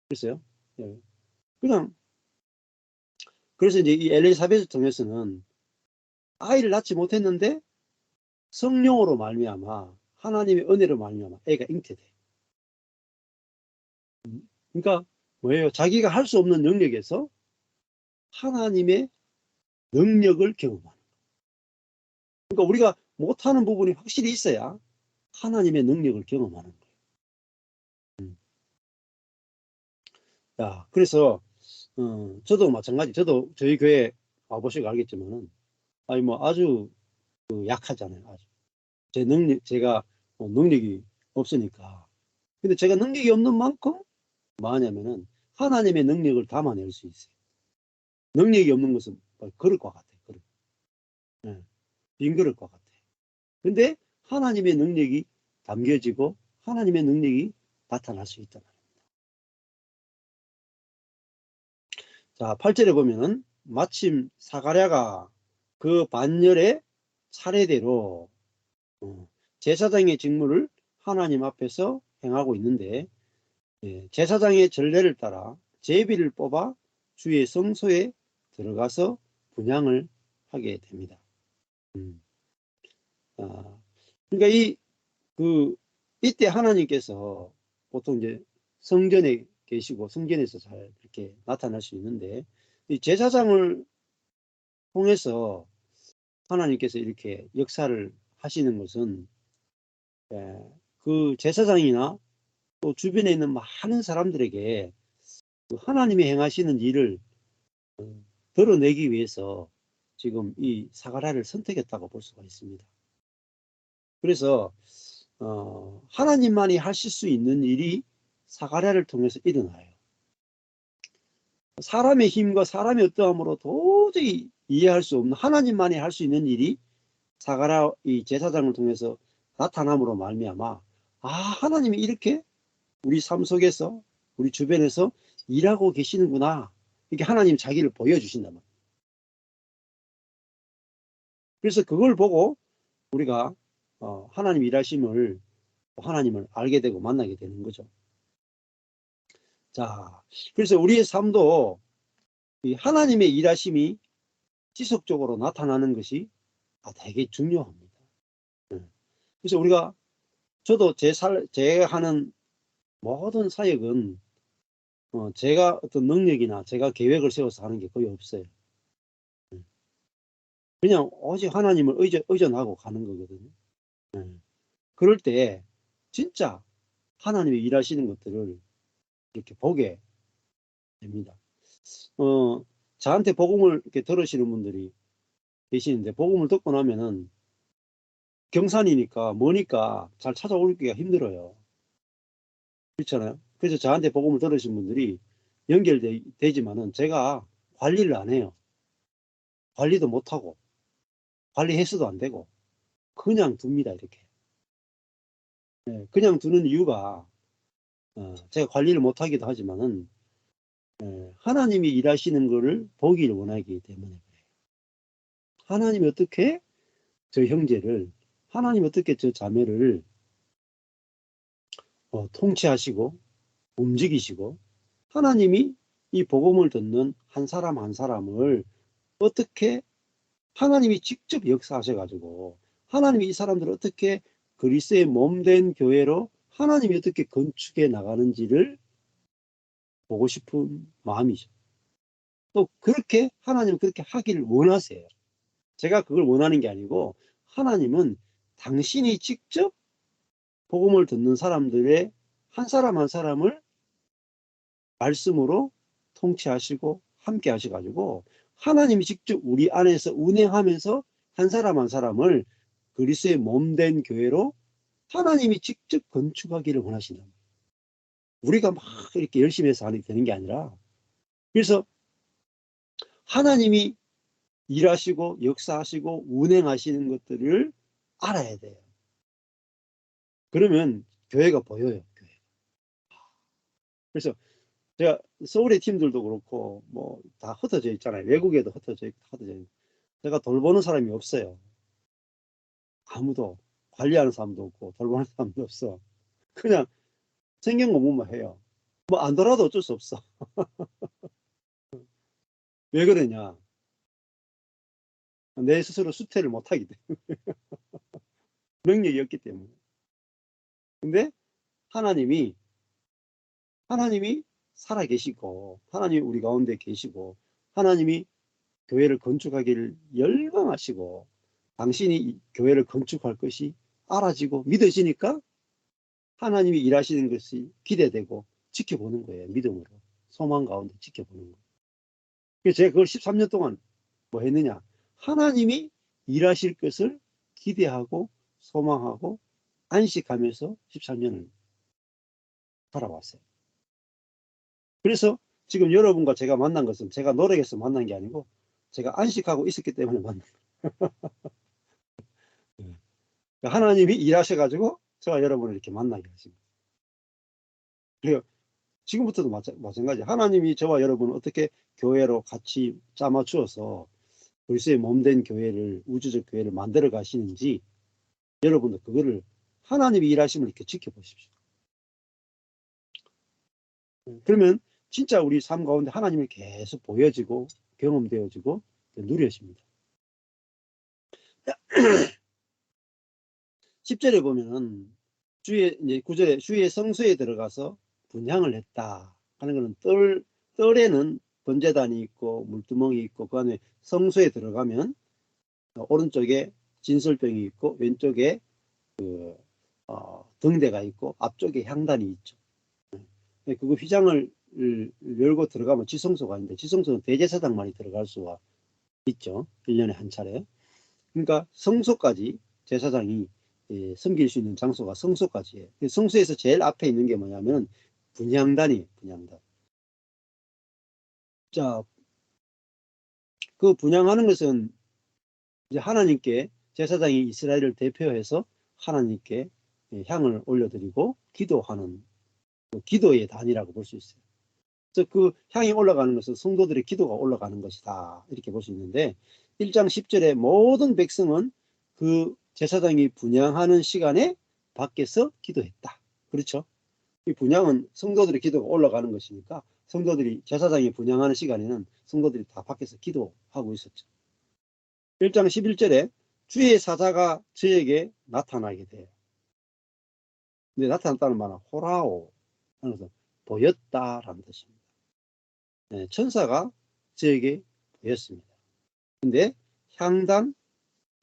그랬어요? 그냥 그래서 이제 이 엘리사벳을 통해서는 아이를 낳지 못했는데 성령으로 말미암아 하나님의 은혜로 말미암아 애가 잉태돼. 그러니까 뭐예요? 자기가 할 수 없는 영역에서 하나님의 능력을 경험하는 거예요. 그러니까 우리가 못하는 부분이 확실히 있어야 하나님의 능력을 경험하는 거예요. 자, 그래서 저도 마찬가지. 저도 저희 교회 와보시고 알겠지만은 아주 약하잖아요. 아주 제가 능력이 없으니까. 근데 제가 능력이 없는 만큼 뭐하냐면은 하나님의 능력을 담아낼 수 있어요. 능력이 없는 것은 그릇과 같아요. 그릇. 빈 그릇과 같아요. 근데 하나님의 능력이 담겨지고 하나님의 능력이 나타날 수 있다. 자, 8절에 보면은 마침 사가랴가 그 반열의 차례대로 제사장의 직무를 하나님 앞에서 행하고 있는데 제사장의 전례를 따라 제비를 뽑아 주의 성소에 들어가서 분향을 하게 됩니다. 그러니까 이때 하나님께서 보통 이제 성전에 계시고 성전에서 잘 이렇게 나타날 수 있는데 이 제사장을 통해서 하나님께서 이렇게 역사를 하시는 것은 그 제사장이나 또 주변에 있는 많은 사람들에게 하나님이 행하시는 일을 드러내기 위해서 지금 이 사가랴를 선택했다고 볼 수가 있습니다. 그래서 하나님만이 하실 수 있는 일이 사가랴를 통해서 일어나요. 사람의 힘과 사람의 어떠함으로 도저히 이해할 수 없는 하나님만이 할 수 있는 일이 사가랴 이 제사장을 통해서 나타남으로 말미암아 하나님이 이렇게 우리 삶 속에서 우리 주변에서 일하고 계시는구나. 이렇게 하나님 자기를 보여주신단 말이에요. 그래서 그걸 보고 우리가 하나님 일하심을 하나님을 알게 되고 만나게 되는 거죠. 자, 그래서 우리의 삶도 이 하나님의 일하심이 지속적으로 나타나는 것이 되게 중요합니다. 그래서 우리가 저도 제가 하는 모든 사역은 제가 어떤 능력이나 제가 계획을 세워서 하는 게 거의 없어요. 그냥 오직 하나님을 의존하고 가는 거거든요. 그럴 때 진짜 하나님이 일하시는 것들을 이렇게 보게 됩니다. 저한테 복음을 이렇게 들으시는 분들이 계시는데 복음을 듣고 나면은 경산이니까 머니까 잘 찾아오기가 힘들어요. 그렇잖아요. 그래서 저한테 복음을 들으신 분들이 연결되지만은 제가 관리를 안 해요. 관리도 못하고 관리해서도 안 되고 그냥 둡니다. 이렇게. 그냥 두는 이유가 제가 관리를 못하기도 하지만은 하나님이 일하시는 것을 보기를 원하기 때문에 그래요. 하나님이 어떻게 저 형제를, 하나님이 어떻게 저 자매를 통치하시고 움직이시고, 하나님이 이 복음을 듣는 한 사람 한 사람을 어떻게 하나님이 직접 역사하셔가지고, 하나님이 이 사람들을 어떻게 그리스도의 몸된 교회로 하나님이 어떻게 건축해 나가는지를 보고 싶은 마음이죠. 또 그렇게 하나님은 그렇게 하기를 원하세요. 제가 그걸 원하는 게 아니고, 하나님은 당신이 직접 복음을 듣는 사람들의 한 사람 한 사람을 말씀으로 통치하시고 함께 하셔가지고, 하나님이 직접 우리 안에서 운행하면서 한 사람 한 사람을 그리스도의 몸된 교회로 하나님이 직접 건축하기를 원하신다. 우리가 막 이렇게 열심히 해서 하게 되는 게 아니라, 그래서 하나님이 일하시고 역사하시고 운행하시는 것들을 알아야 돼요. 그러면 교회가 보여요. 교회. 그래서 제가 서울의 팀들도 그렇고 뭐 다 흩어져 있잖아요. 외국에도 흩어져 있고. 제가 돌보는 사람이 없어요. 아무도. 관리하는 사람도 없고 돌보는 사람도 없어. 그냥 생긴 공부만 해요. 뭐 안 돌아도 어쩔 수 없어. 왜 그러냐? 내 스스로 수태를 못하기 때문에. 능력이 없기 때문에. 근데 하나님이 살아계시고, 하나님이 우리 가운데 계시고, 하나님이 교회를 건축하기를 열망하시고, 당신이 이 교회를 건축할 것이 알아지고 믿어지니까 하나님이 일하시는 것이 기대되고 지켜보는 거예요. 믿음으로. 소망 가운데 지켜보는 거예요. 그래서 제가 그걸 13년 동안 뭐 했느냐? 하나님이 일하실 것을 기대하고 소망하고 안식하면서 13년을 살아왔어요. 그래서 지금 여러분과 제가 만난 것은 제가 노력해서 만난 게 아니고 제가 안식하고 있었기 때문에 만난 거예요. 하나님이 일하셔가지고 저와 여러분을 이렇게 만나게 하십니다. 그래요. 지금부터도 마찬가지. 하나님이 저와 여러분을 어떻게 교회로 같이 짜맞추어서 그리스도의 몸된 교회를, 우주적 교회를 만들어 가시는지 여러분도 그거를 하나님이 일하심을 이렇게 지켜보십시오. 그러면 진짜 우리 삶 가운데 하나님이 계속 보여지고 경험되어지고 누려집니다. 10절에 보면은 이제 9절에 주의 성소에 들어가서 분향을 했다 하는 것은 뜰에는 번제단이 있고 물두멍이 있고 그 안에 성소에 들어가면 오른쪽에 진설병이 있고 왼쪽에 등대가 있고 앞쪽에 향단이 있죠. 그거 휘장을 열고 들어가면 지성소가 있는데 지성소는 대제사장만이 들어갈 수가 있죠. 1년에 한 차례. 그러니까 성소까지 제사장이 섬길 수 있는 장소가 성소까지예요. 성소에서 제일 앞에 있는 게 뭐냐면 분향단이에요. 분향단. 자, 그 분향하는 것은 이제 하나님께 제사장이 이스라엘을 대표해서 하나님께 향을 올려드리고 기도하는 기도의 단이라고 볼 수 있어요. 그래서 그 향이 올라가는 것은 성도들의 기도가 올라가는 것이다 이렇게 볼 수 있는데 1장 10절에 모든 백성은 그 제사장이 분향하는 시간에 밖에서 기도했다. 그렇죠? 이 분향은 성도들의 기도가 올라가는 것이니까 성도들이 제사장이 분향하는 시간에는 성도들이 다 밖에서 기도하고 있었죠. 1장 11절에 주의 사자가 저에게 나타나게 돼요. 근데 나타났다는 말은 호라오 하는 것은 보였다라는 뜻입니다. 네, 천사가 저에게 보였습니다. 근데 향단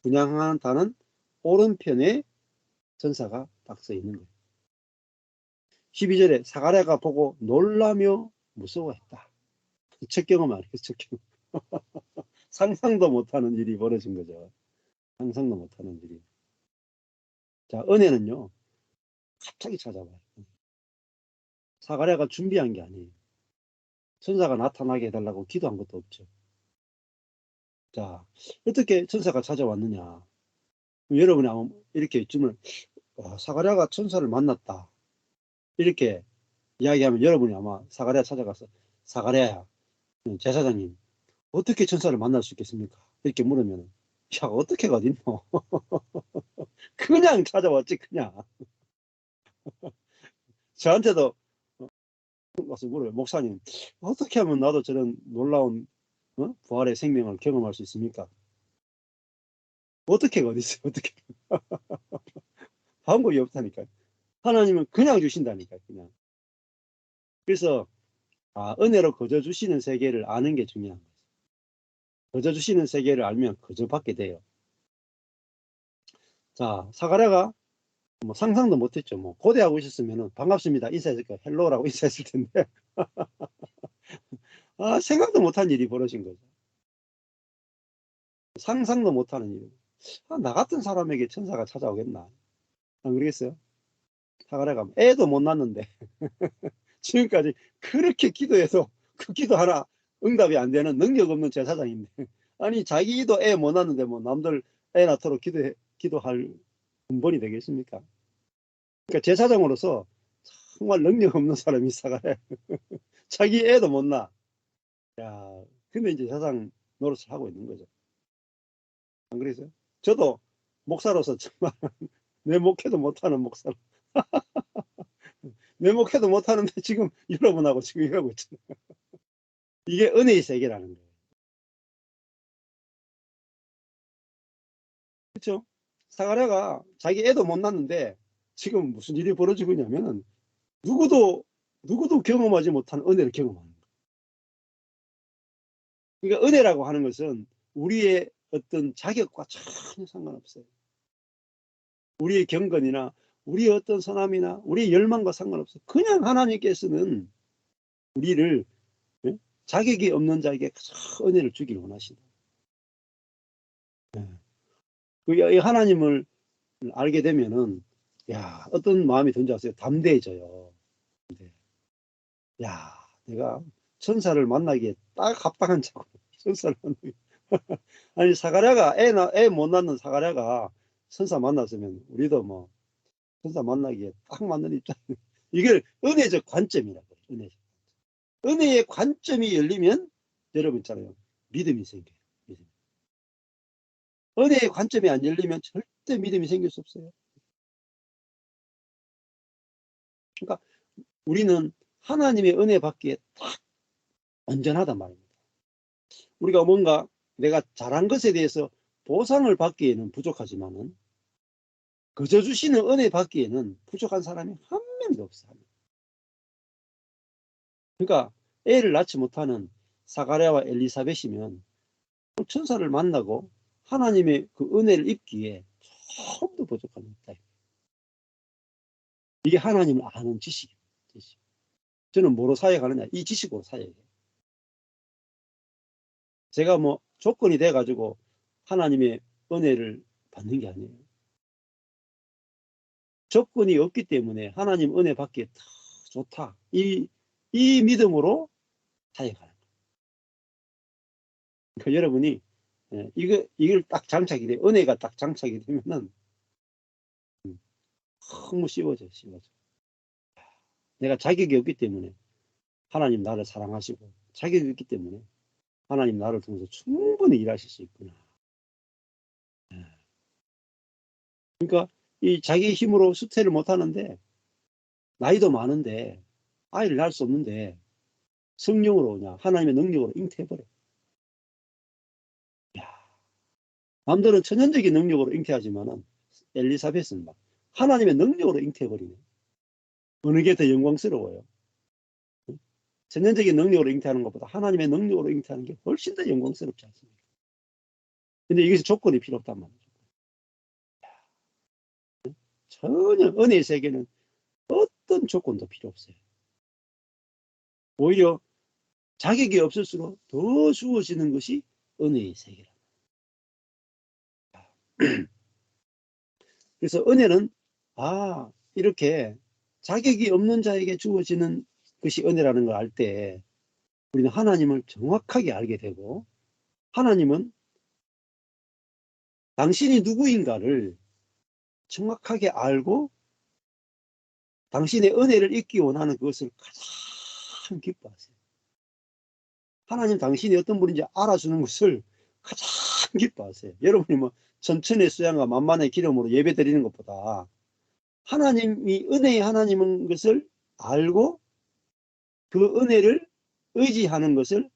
분향하는 단은 오른편에 천사가 딱 써 있는 거예요. 12절에 사가랴가 보고 놀라며 무서워했다. 첫 경험 아니에요. 첫 경험. 상상도 못하는 일이 벌어진 거죠. 상상도 못하는 일이. 자, 은혜는요. 갑자기 찾아와요. 사가랴가 준비한 게 아니에요. 천사가 나타나게 해달라고 기도한 것도 없죠. 자, 어떻게 천사가 찾아왔느냐. 여러분이 아마 이렇게 질문을 사가랴가 천사를 만났다. 이렇게 이야기하면 여러분이 아마 사가랴 찾아가서 사가랴야 제사장님 어떻게 천사를 만날 수 있겠습니까? 이렇게 물으면 야, 어떻게 어딨노? 그냥 찾아왔지, 그냥. 저한테도 와서 물어요. 목사님, 어떻게 하면 나도 저런 놀라운 부활의 생명을 경험할 수 있습니까? 어떻게 어딨어요, 어떻게. 방법이 없다니까요. 하나님은 그냥 주신다니까요, 그냥. 그래서 은혜로 거저 주시는 세계를 아는 게 중요한 거죠. 거저 주시는 세계를 알면 거저 받게 돼요. 자, 사가랴가 뭐 상상도 못했죠. 뭐 고대하고 있었으면 반갑습니다 인사했을 거예요. 헬로라고 인사했을 텐데 생각도 못한 일이 벌어진 거죠. 상상도 못하는 일. 나 같은 사람에게 천사가 찾아오겠나? 안 그러겠어요? 사가랴가 애도 못 낳는데 지금까지 그렇게 기도해서 그 기도 하나 응답이 안 되는 능력 없는 제사장인데 아니 자기도 애 못 낳는데 뭐 남들 애 낳도록 기도할 근본이 되겠습니까? 그러니까 제사장으로서 정말 능력 없는 사람이 사가랴. 자기 애도 못 낳아. 야, 근데 이제 제사장 노릇을 하고 있는 거죠. 안 그러세요? 저도 목사로서 정말 내 목회도 못하는 목사. 내 목회도 못하는데 지금 여러분하고 지금 이러고 있잖아요. 이게 은혜의 세계라는 거예요. 그렇죠? 사가랴가 자기 애도 못 낳는데 지금 무슨 일이 벌어지고 있냐면 누구도 경험하지 못한 은혜를 경험하는 거예요. 그러니까 은혜라고 하는 것은 우리의 어떤 자격과 전혀 상관없어요. 우리의 경건이나 우리의 어떤 선함이나 우리의 열망과 상관없어요. 그냥 하나님께서는 우리를 자격이 없는 자에게 은혜를 주기를 원하신다. 이 하나님을 알게 되면은 어떤 마음이 든지 아세요? 담대해져요. 내가 천사를 만나기에 딱 합당한 자고 천사를 만나기. 아니 사가랴가 애 못 낳는 사가랴가 천사 만났으면 우리도 뭐 천사 만나기에 딱 맞는 입장. 이걸 은혜적 관점이라고 해요. 은혜적. 은혜의 관점이 열리면 여러분 있잖아요. 믿음이 생겨요. 믿음. 은혜의 관점이 안 열리면 절대 믿음이 생길 수 없어요. 그러니까 우리는 하나님의 은혜 받기에 딱 온전하단 말입니다. 우리가 뭔가 내가 잘한 것에 대해서 보상을 받기에는 부족하지만은 그저 주시는 은혜 받기에는 부족한 사람이 한 명도 없어요. 그러니까 애를 낳지 못하는 사가랴와 엘리사벳이면 천사를 만나고 하나님의 그 은혜를 입기에 조금도 부족함이 없다. 이게 하나님을 아는 지식입니다. 지식. 저는 뭐로 사역하느냐? 이 지식으로 사역해요. 제가 뭐 조건이 돼가지고 하나님의 은혜를 받는 게 아니에요. 조건이 없기 때문에 하나님 은혜 받기에 더 좋다. 이 믿음으로 사역하는 거예요. 그러니까 여러분이 이걸 딱 장착이 돼, 은혜가 딱 장착이 되면은 너무 씹어져. 내가 자격이 없기 때문에 하나님 나를 사랑하시고 자격이 없기 때문에 하나님 나를 통해서 충분히 일하실 수 있구나. 그러니까 이 자기 힘으로 수태를 못 하는데 나이도 많은데 아이를 낳을 수 없는데 성령으로 그냥 하나님의 능력으로 잉태해버려. 남들은 천연적인 능력으로 잉태하지만은 엘리사벳은 막 하나님의 능력으로 잉태해버리네. 어느 게 더 영광스러워요? 천연적인 능력으로 잉태하는 것보다 하나님의 능력으로 잉태하는 게 훨씬 더 영광스럽지 않습니까? 근데 이것이 조건이 필요 없단 말이죠. 전혀 은혜의 세계는 어떤 조건도 필요 없어요. 오히려 자격이 없을수록 더 주어지는 것이 은혜의 세계라. 그래서 은혜는 이렇게 자격이 없는 자에게 주어지는 것이 은혜라는 걸 알 때 우리는 하나님을 정확하게 알게 되고 하나님은 당신이 누구인가를 정확하게 알고 당신의 은혜를 잊기 원하는 그것을 가장 기뻐하세요. 하나님 당신이 어떤 분인지 알아주는 것을 가장 기뻐하세요. 여러분이 뭐 천천의 수양과 만만의 기름으로 예배 드리는 것보다 하나님이 은혜의 하나님인 것을 알고 그 은혜를 의지하는 것을,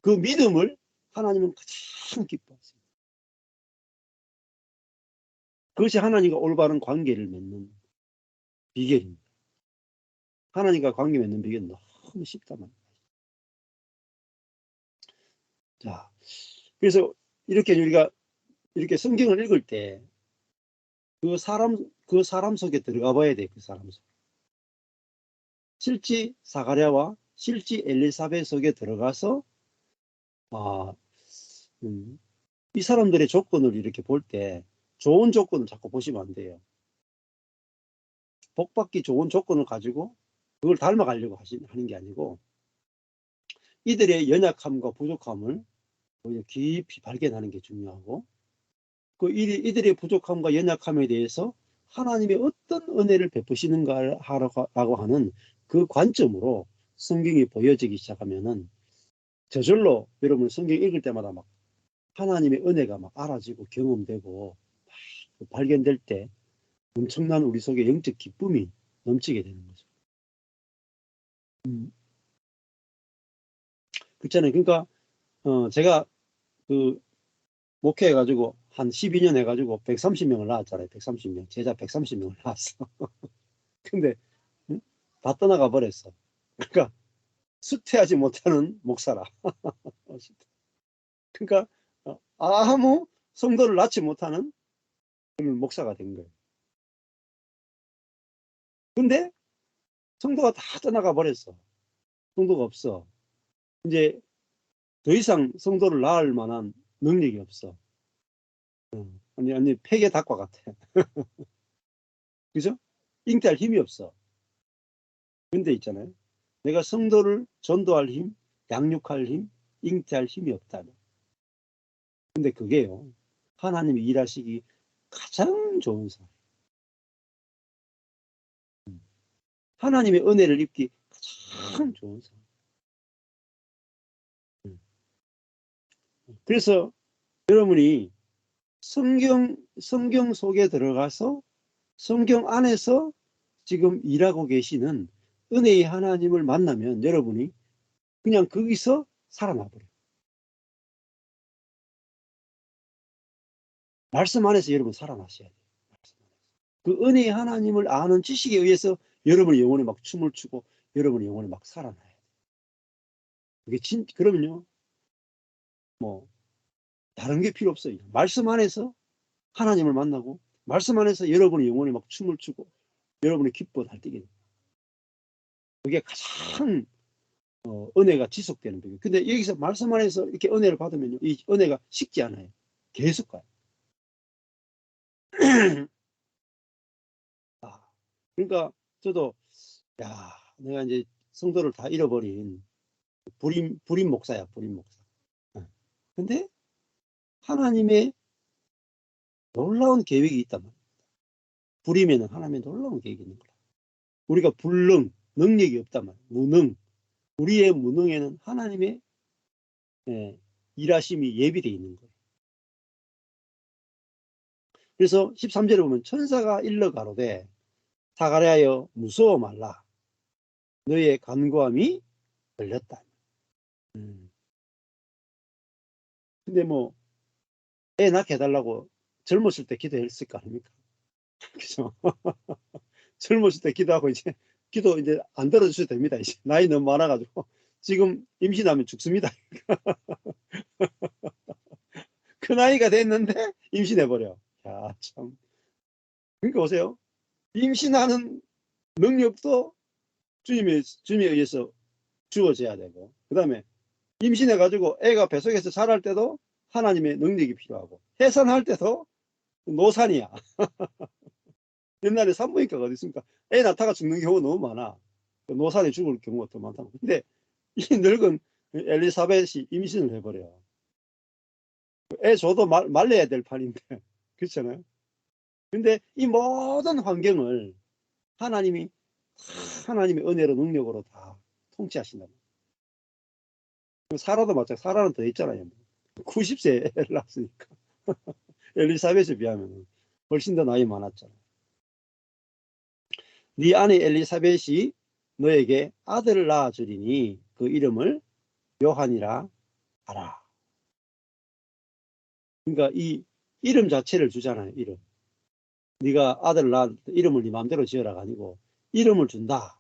그 믿음을 하나님은 가장 기뻐하세요. 그것이 하나님과 올바른 관계를 맺는 비결입니다. 하나님과 관계 맺는 비결은 너무 쉽단 말이에요. 자, 그래서 이렇게 우리가 이렇게 성경을 읽을 때 그 사람 속에 들어가 봐야 돼. 그 사람 속. 실제 사가랴와 실제 엘리사벳 속에 들어가서 이 사람들의 조건을 이렇게 볼 때 좋은 조건을 자꾸 보시면 안 돼요. 복받기 좋은 조건을 가지고 그걸 닮아가려고 하는 게 아니고 이들의 연약함과 부족함을 깊이 발견하는 게 중요하고, 그 이들의 부족함과 연약함에 대해서 하나님의 어떤 은혜를 베푸시는가라고 하는 그 관점으로 성경이 보여지기 시작하면은 저절로 여러분 성경 읽을 때마다 막 하나님의 은혜가 막 알아지고 경험되고 막 발견될 때 엄청난 우리 속에 영적 기쁨이 넘치게 되는 거죠. 그렇잖아요. 그러니까 제가 그 목회해가지고 한 12년 해가지고 130명을 낳았잖아요. 130명. 제자 130명을 낳았어. 근데 다 떠나가 버렸어. 그러니까 수퇴하지 못하는 목사라. 그러니까 아무 성도를 낳지 못하는 그런 목사가 된 거예요. 근데 성도가 다 떠나가 버렸어. 성도가 없어. 이제 더 이상 성도를 낳을 만한 능력이 없어. 아니 폐계 닭과 같아. 그죠? 잉태할 힘이 없어. 근데 있잖아요. 내가 성도를 전도할 힘, 양육할 힘, 잉태할 힘이 없다면. 근데 그게요, 하나님이 일하시기 가장 좋은 사람. 하나님의 은혜를 입기 가장 좋은 사람. 그래서 여러분이 성경 속에 들어가서 성경 안에서 지금 일하고 계시는 은혜의 하나님을 만나면 여러분이 그냥 거기서 살아나버려요. 말씀 안에서 여러분 살아나셔야 돼요. 그 은혜의 하나님을 아는 지식에 의해서 여러분의 영혼이 막 춤을 추고 여러분의 영혼이 막 살아나야 돼요. 그게 그러면요, 뭐 다른 게 필요 없어요. 말씀 안에서 하나님을 만나고 말씀 안에서 여러분의 영혼이 막 춤을 추고 여러분의 기뻐 달뛰게 돼요. 그게 가장 은혜가 지속되는 거예요. 근데 여기서 말씀 안에서 이렇게 은혜를 받으면 이 은혜가 식지 않아요. 계속 가요. 그러니까 저도 내가 이제 성도를 다 잃어버린 불임 목사야. 불임 목사. 근데 하나님의 놀라운 계획이 있단 말이야. 불임에는 하나님의 놀라운 계획이 있는 거야. 우리가 불능, 능력이 없단 말이야. 무능. 우리의 무능에는 하나님의 일하심이 예비되어 있는 거예요. 그래서 13절에 보면 천사가 일러 가로되 사가랴여 무서워 말라. 너의 간구함이 들렸다. 근데 뭐 애 낳게 해달라고 젊었을 때 기도했을 거 아닙니까? 그죠? 젊었을 때 기도하고 이제 기도 이제 안 들어주셔도 됩니다. 이제 나이 너무 많아가지고 지금 임신하면 죽습니다. 그 나이가 됐는데 임신해버려. 야, 참. 그러니까 보세요. 임신하는 능력도 주님에 의해서 주어져야 되고, 그 다음에 임신해가지고 애가 뱃속에서 자랄 때도 하나님의 능력이 필요하고, 해산할 때도 노산이야. 옛날에 산부인과가 어디 있습니까? 애 낳다가 죽는 경우가 너무 많아. 노산에 죽을 경우가 더 많다고. 근데 이 늙은 엘리사벳이 임신을 해버려. 애 줘도 말려야 될 판인데. 그렇잖아요. 근데 이 모든 환경을 하나님의 은혜로 능력으로 다 통치하신다. 사라도 마찬가지. 사라는 더 있잖아요. 90세를 낳았으니까. 엘리사벳에 비하면 훨씬 더 나이 많았잖아. 네 아내 엘리사벳이 너에게 아들을 낳아주리니 그 이름을 요한이라 하라. 그러니까 이 이름 자체를 주잖아요. 이름. 네가 아들을 낳을 때 이름을 네 마음대로 지어라가 아니고 이름을 준다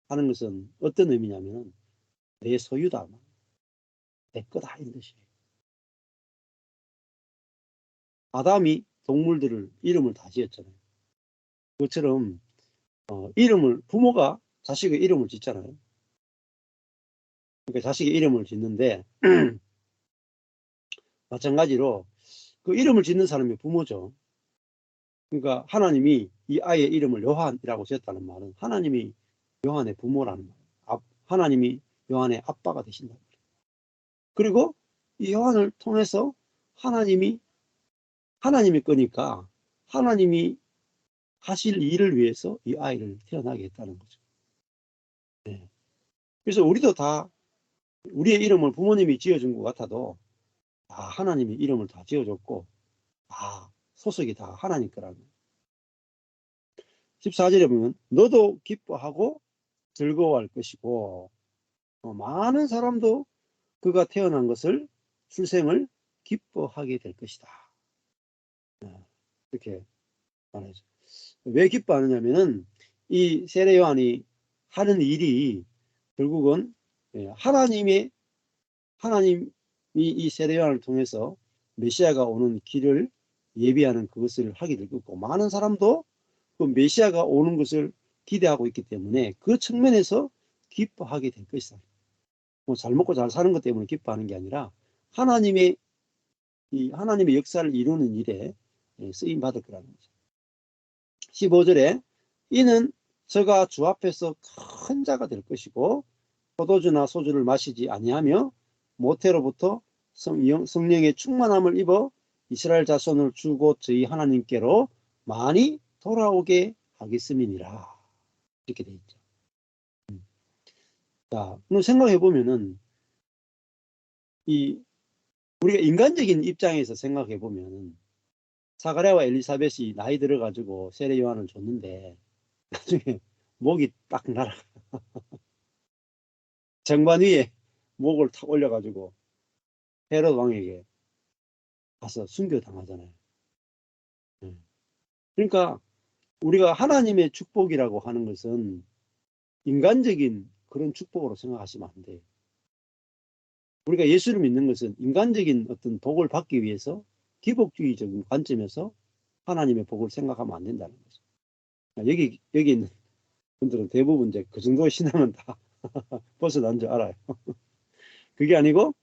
하는 것은 어떤 의미냐면 내 소유다, 내 거다 이런 뜻이에요. 아담이 동물들을 이름을 다 지었잖아요. 그것처럼 이름을 부모가 자식의 이름을 짓잖아요. 그러니까 자식의 이름을 짓는데 마찬가지로 그 이름을 짓는 사람이 부모죠. 그러니까 하나님이 이 아이의 이름을 요한이라고 지었다는 말은 하나님이 요한의 부모라는 말이에요. 하나님이 요한의 아빠가 되신다. 그리고 이 요한을 통해서 하나님이 거니까 하나님이 하실 일을 위해서 이 아이를 태어나게 했다는 거죠. 네. 그래서 우리도 다 우리의 이름을 부모님이 지어준 것 같아도 다 하나님이 이름을 다 지어줬고 다 소속이 다 하나님 거라는 거예요. 14절에 보면 너도 기뻐하고 즐거워할 것이고 많은 사람도 그가 태어난 것을 출생을 기뻐하게 될 것이다. 이렇게 말하죠. 왜 기뻐하느냐면은 이 세례 요한이 하는 일이 결국은 하나님이 이 세례 요한을 통해서 메시아가 오는 길을 예비하는 그것을 하게 될 거고 많은 사람도 그 메시아가 오는 것을 기대하고 있기 때문에 그 측면에서 기뻐하게 될 것이다. 뭐 잘 먹고 잘 사는 것 때문에 기뻐하는 게 아니라 하나님의 역사를 이루는 일에 쓰임 받을 거라는 거죠. 15절에 이는 저가 주 앞에서 큰 자가 될 것이고 포도주나 소주를 마시지 아니하며 모태로부터 성령의 충만함을 입어 이스라엘 자손을 주고 저희 하나님께로 많이 돌아오게 하겠음이니라. 이렇게 되어 있죠. 자, 생각해 보면은 우리가 인간적인 입장에서 생각해 보면 사가랴와 엘리사벳이 나이 들어가지고 세례 요한을 줬는데 나중에 목이 딱 날아 정관 위에 목을 탁 올려가지고 헤롯 왕에게 가서 순교당하잖아요. 그러니까 우리가 하나님의 축복이라고 하는 것은 인간적인 그런 축복으로 생각하시면 안 돼요. 우리가 예수를 믿는 것은 인간적인 어떤 복을 받기 위해서 기복주의적인 관점에서 하나님의 복을 생각하면 안 된다는 거죠. 여기 있는 분들은 대부분 이제 그 정도 신앙은 다 벗어난 줄 알아요. 그게 아니고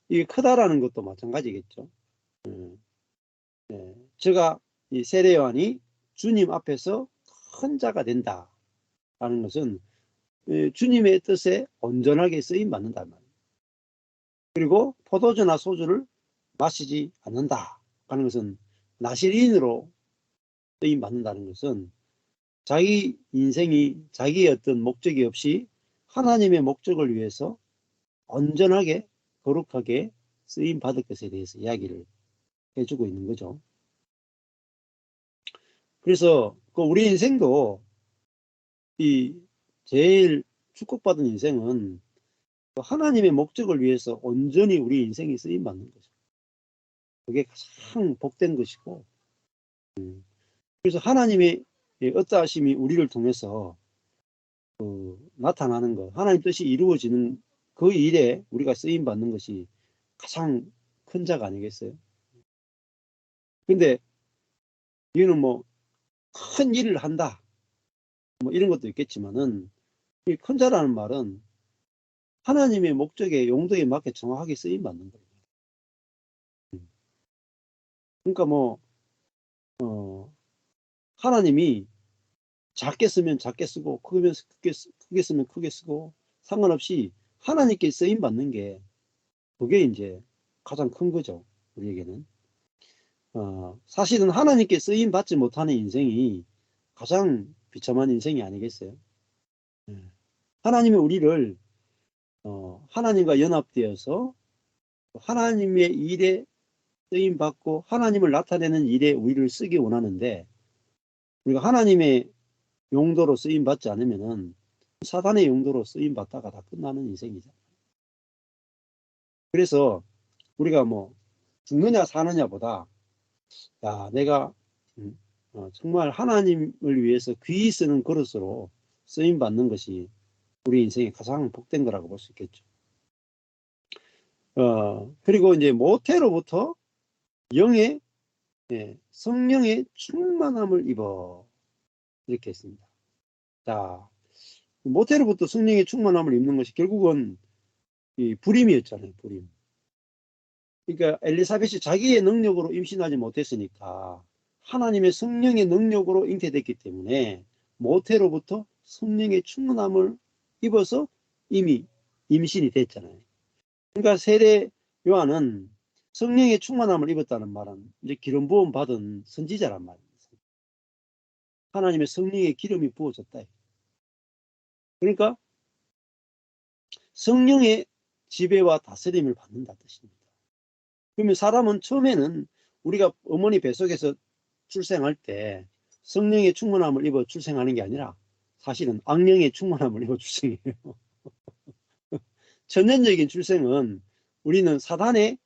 이게 크다라는 것도 마찬가지겠죠. 제가 이 세례 요한이 주님 앞에서 큰 자가 된다라는 것은 주님의 뜻에 온전하게 쓰임 받는단 말이에요. 그리고 포도주나 소주를 마시지 않는다 하는 것은 나실인으로 쓰임 받는다는 것은 자기 인생이 자기의 어떤 목적이 없이 하나님의 목적을 위해서 온전하게 거룩하게 쓰임 받을 것에 대해서 이야기를 해주고 있는 거죠. 그래서 우리 인생도 이 제일 축복받은 인생은 하나님의 목적을 위해서 온전히 우리 인생이 쓰임 받는 거죠. 그게 가장 복된 것이고 그래서 하나님의 어떠하심이 우리를 통해서 나타나는 것, 하나님 뜻이 이루어지는 그 일에 우리가 쓰임 받는 것이 가장 큰 자가 아니겠어요? 근데 이거는 뭐 큰 일을 한다 뭐 이런 것도 있겠지만은 이 큰 자라는 말은 하나님의 목적에 용도에 맞게 정확하게 쓰임 받는 거예요. 그러니까 뭐 하나님이 작게 쓰면 작게 쓰고 크게 쓰면 크게 쓰고 상관없이 하나님께 쓰임 받는 게 그게 이제 가장 큰 거죠. 우리에게는 사실은 하나님께 쓰임 받지 못하는 인생이 가장 비참한 인생이 아니겠어요? 하나님이 우리를 하나님과 연합되어서 하나님의 일에 쓰임 받고 하나님을 나타내는 일에 우리를 쓰기 원하는데, 우리가 하나님의 용도로 쓰임 받지 않으면은 사단의 용도로 쓰임 받다가 다 끝나는 인생이죠. 그래서 우리가 뭐 죽느냐 사느냐보다, 야, 내가 정말 하나님을 위해서 귀히 쓰는 그릇으로 쓰임 받는 것이 우리 인생에 가장 복된 거라고 볼 수 있겠죠. 그리고 이제 모태로부터 영의, 성령의 충만함을 입어, 이렇게 했습니다. 자, 모태로부터 성령의 충만함을 입는 것이 결국은 이 불임이었잖아요. 불임. 그러니까 엘리사벳이 자기의 능력으로 임신하지 못했으니까 하나님의 성령의 능력으로 잉태됐기 때문에 모태로부터 성령의 충만함을 입어서 이미 임신이 됐잖아요. 그러니까 세례 요한은 성령의 충만함을 입었다는 말은 이제 기름 부음 받은 선지자란 말입니다. 하나님의 성령의 기름이 부어졌다. 그러니까 성령의 지배와 다스림을 받는다 뜻입니다. 그러면 사람은 처음에는 우리가 어머니 뱃속에서 출생할 때 성령의 충만함을 입어 출생하는 게 아니라 사실은 악령의 충만함을 입어 출생해요. 천연적인 출생은 우리는 사단의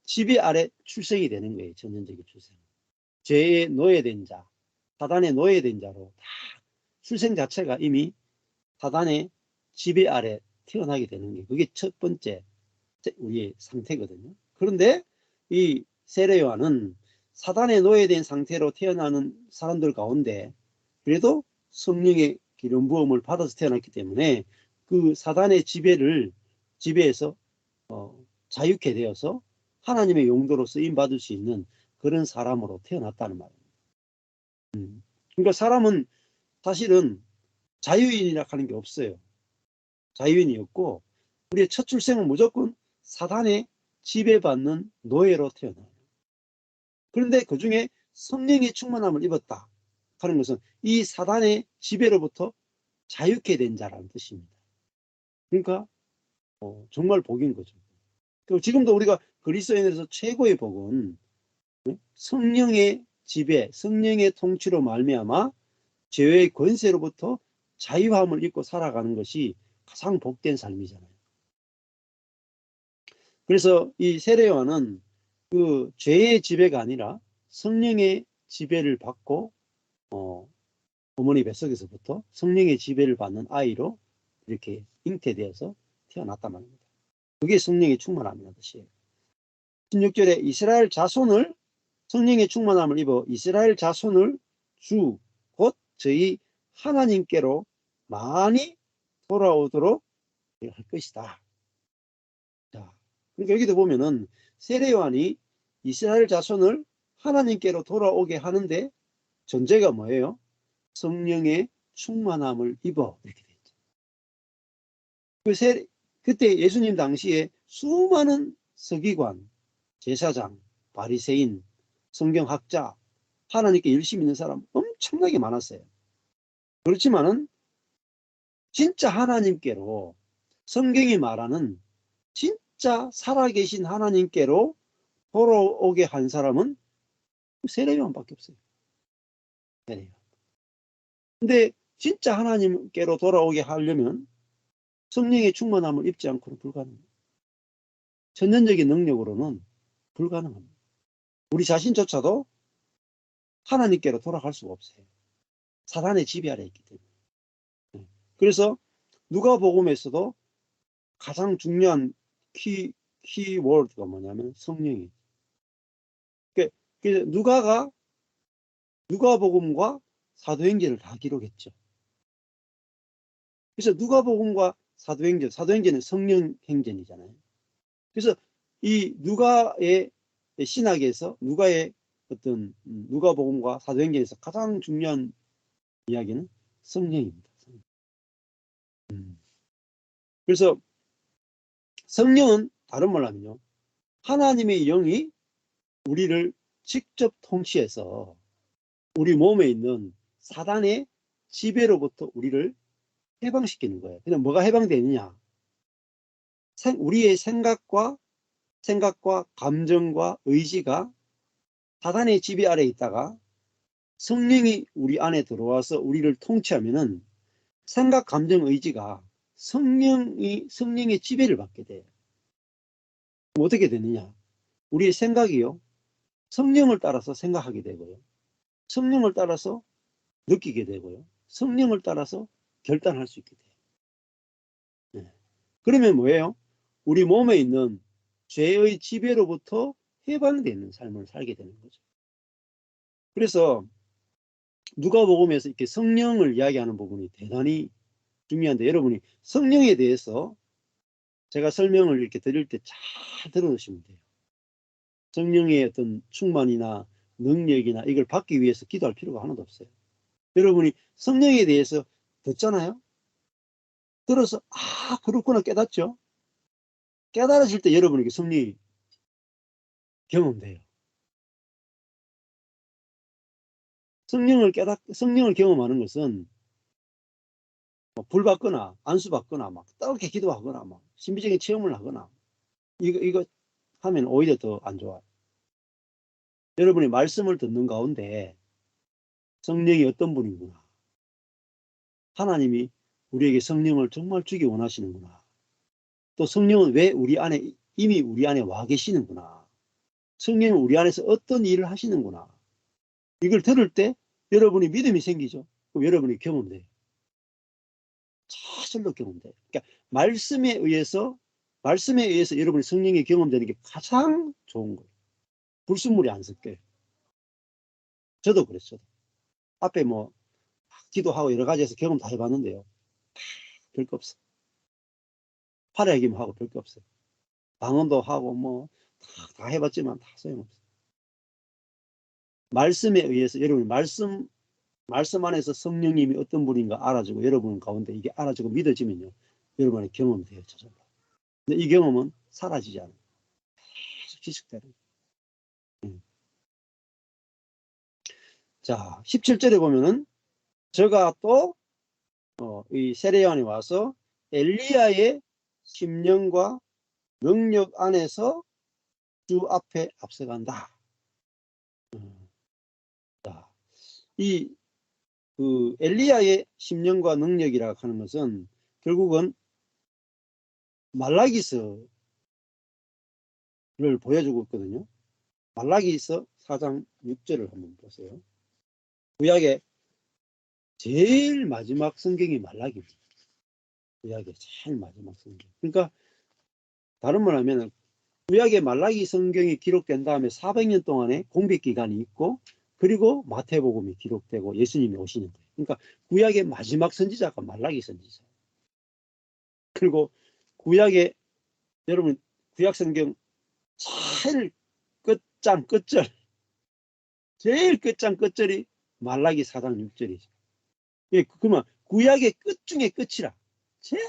지배 아래 출생이 되는 거예요. 천연적인 출생. 죄의 노예된 자, 사단의 노예된 자로 다 출생 자체가 이미 사단의 지배 아래 태어나게 되는 게, 그게 첫 번째 우리의 상태거든요. 그런데 이 세례 요한은 사단의 노예된 상태로 태어나는 사람들 가운데 그래도 성령의 기름 부음을 받아서 태어났기 때문에 그 사단의 지배에서 자유케 되어서 하나님의 용도로 쓰임 받을 수 있는 그런 사람으로 태어났다는 말입니다. 그러니까 사람은 사실은 자유인이라 하는 게 없어요. 자유인이 없고 우리의 첫 출생은 무조건 사단의 지배받는 노예로 태어나요. 그런데 그 중에 성령의 충만함을 입었다 하는 것은 이 사단의 지배로부터 자유케 된 자라는 뜻입니다. 그러니까 정말 복인 거죠. 그리고 지금도 우리가 그리스도인에서 최고의 복은 성령의 지배, 성령의 통치로 말미암아 죄의 권세로부터 자유함을 입고 살아가는 것이 가장 복된 삶이잖아요. 그래서 이 세례 요한은 그 죄의 지배가 아니라 성령의 지배를 받고 어머니 뱃속에서부터 성령의 지배를 받는 아이로 이렇게 잉태되어서 태어났단 말입니다. 그게 성령의 충만함이라는 뜻이에요. 16절에 이스라엘 자손을, 성령의 충만함을 입어 이스라엘 자손을 주 곧 저희 하나님께로 많이 돌아오도록 할 것이다. 자, 그러니까 여기도 보면은 세례 요한이 이스라엘 자손을 하나님께로 돌아오게 하는데 전제가 뭐예요? 성령의 충만함을 입어, 이렇게 됐죠. 그때 예수님 당시에 수많은 서기관, 제사장, 바리새인, 성경학자, 하나님께 열심히 있는 사람 엄청나게 많았어요. 그렇지만은 진짜 하나님께로, 성경이 말하는 진짜 살아계신 하나님께로 돌아오게 한 사람은 세례 요한밖에 없어요. 세례 요한. 근데 진짜 하나님께로 돌아오게 하려면 성령의 충만함을 입지 않고는 불가능합니다. 천연적인 능력으로는 불가능합니다. 우리 자신조차도 하나님께로 돌아갈 수가 없어요. 사단의 지배 아래 있기 때문에. 그래서 누가복음에서도 가장 중요한 키워드가 뭐냐면 성령이에요. 그래서 누가복음과 사도행전을 다 기록했죠. 그래서 누가복음과 사도행전은 성령 행전이잖아요. 그래서 이 누가의 신학에서 누가의 어떤 누가복음과 사도행전에서 가장 중요한 이야기는 성령입니다. 그래서 성령은 다른 말로 하면요, 하나님의 영이 우리를 직접 통치해서 우리 몸에 있는 사단의 지배로부터 우리를 해방시키는 거예요. 그냥 뭐가 해방되느냐? 우리의 생각과 감정과 의지가 사단의 지배 아래에 있다가 성령이 우리 안에 들어와서 우리를 통치하면은 생각, 감정, 의지가 성령의 지배를 받게 돼요. 그럼 어떻게 되느냐? 우리의 생각이요, 성령을 따라서 생각하게 되고요, 성령을 따라서 느끼게 되고요, 성령을 따라서 결단할 수 있게 돼요. 네. 그러면 뭐예요? 우리 몸에 있는 죄의 지배로부터 해방되는 삶을 살게 되는 거죠. 그래서 누가복음에서 이렇게 성령을 이야기하는 부분이 대단히 중요한데, 여러분이 성령에 대해서 제가 설명을 이렇게 드릴 때 잘 들어놓으시면 돼요. 성령의 어떤 충만이나 능력이나 이걸 받기 위해서 기도할 필요가 하나도 없어요. 여러분이 성령에 대해서 듣잖아요. 들어서 그렇구나 깨닫죠. 깨달아질 때 여러분에게 성령이 경험돼요. 성령을 경험하는 것은 불 받거나 안수 받거나 막 뜨겁게 기도하거나 막 신비적인 체험을 하거나 이거 하면 오히려 더 안 좋아요. 여러분이 말씀을 듣는 가운데 성령이 어떤 분이구나, 하나님이 우리에게 성령을 정말 주기 원하시는구나, 또 성령은 왜 이미 우리 안에 와 계시는구나, 성령은 우리 안에서 어떤 일을 하시는구나, 이걸 들을 때 여러분이 믿음이 생기죠. 그럼 여러분이 경험돼요. 저절로 경험돼요. 그러니까 말씀에 의해서 여러분이 성령이 경험되는 게 가장 좋은 거예요. 불순물이 안 섞여요. 저도 그랬어요. 앞에 기도하고 여러 가지 해서 경험 다 해봤는데요, 별거 없어. 팔아야기만 하고 별거 없어요. 방언도 하고 다 해봤지만 다 소용없어요. 말씀에 의해서 여러분이 말씀 안에서 성령님이 어떤 분인가 알아주고 여러분 가운데 이게 알아주고 믿어지면요, 여러분의 경험이 돼요. 저절로. 근데 이 경험은 사라지지 않아요. 계속 지속되는 거예요. 자, 17절에 보면은 저가 또 이 세례요한이 와서 엘리야의 심령과 능력 안에서 주 앞에 앞서간다. 자, 그 엘리야의 심령과 능력이라 하는 것은 결국은 말라기서를 보여주고 있거든요. 말라기서 4장 6절을 한번 보세요. 구약의 제일 마지막 성경이 말라기입니다. 구약의 제일 마지막 성경. 그러니까 다른 말 하면 구약의 말라기 성경이 기록된 다음에 400년 동안의 공백 기간이 있고, 그리고 마태복음이 기록되고 예수님이 오시는 거예요. 그러니까 구약의 마지막 선지자가 말라기 선지자. 그리고 여러분 구약 성경 제일 끝장 끝절, 제일 끝장 끝절이 말라기 4장 6절이죠. 예, 그러면 구약의 끝 중에 끝이라. 제일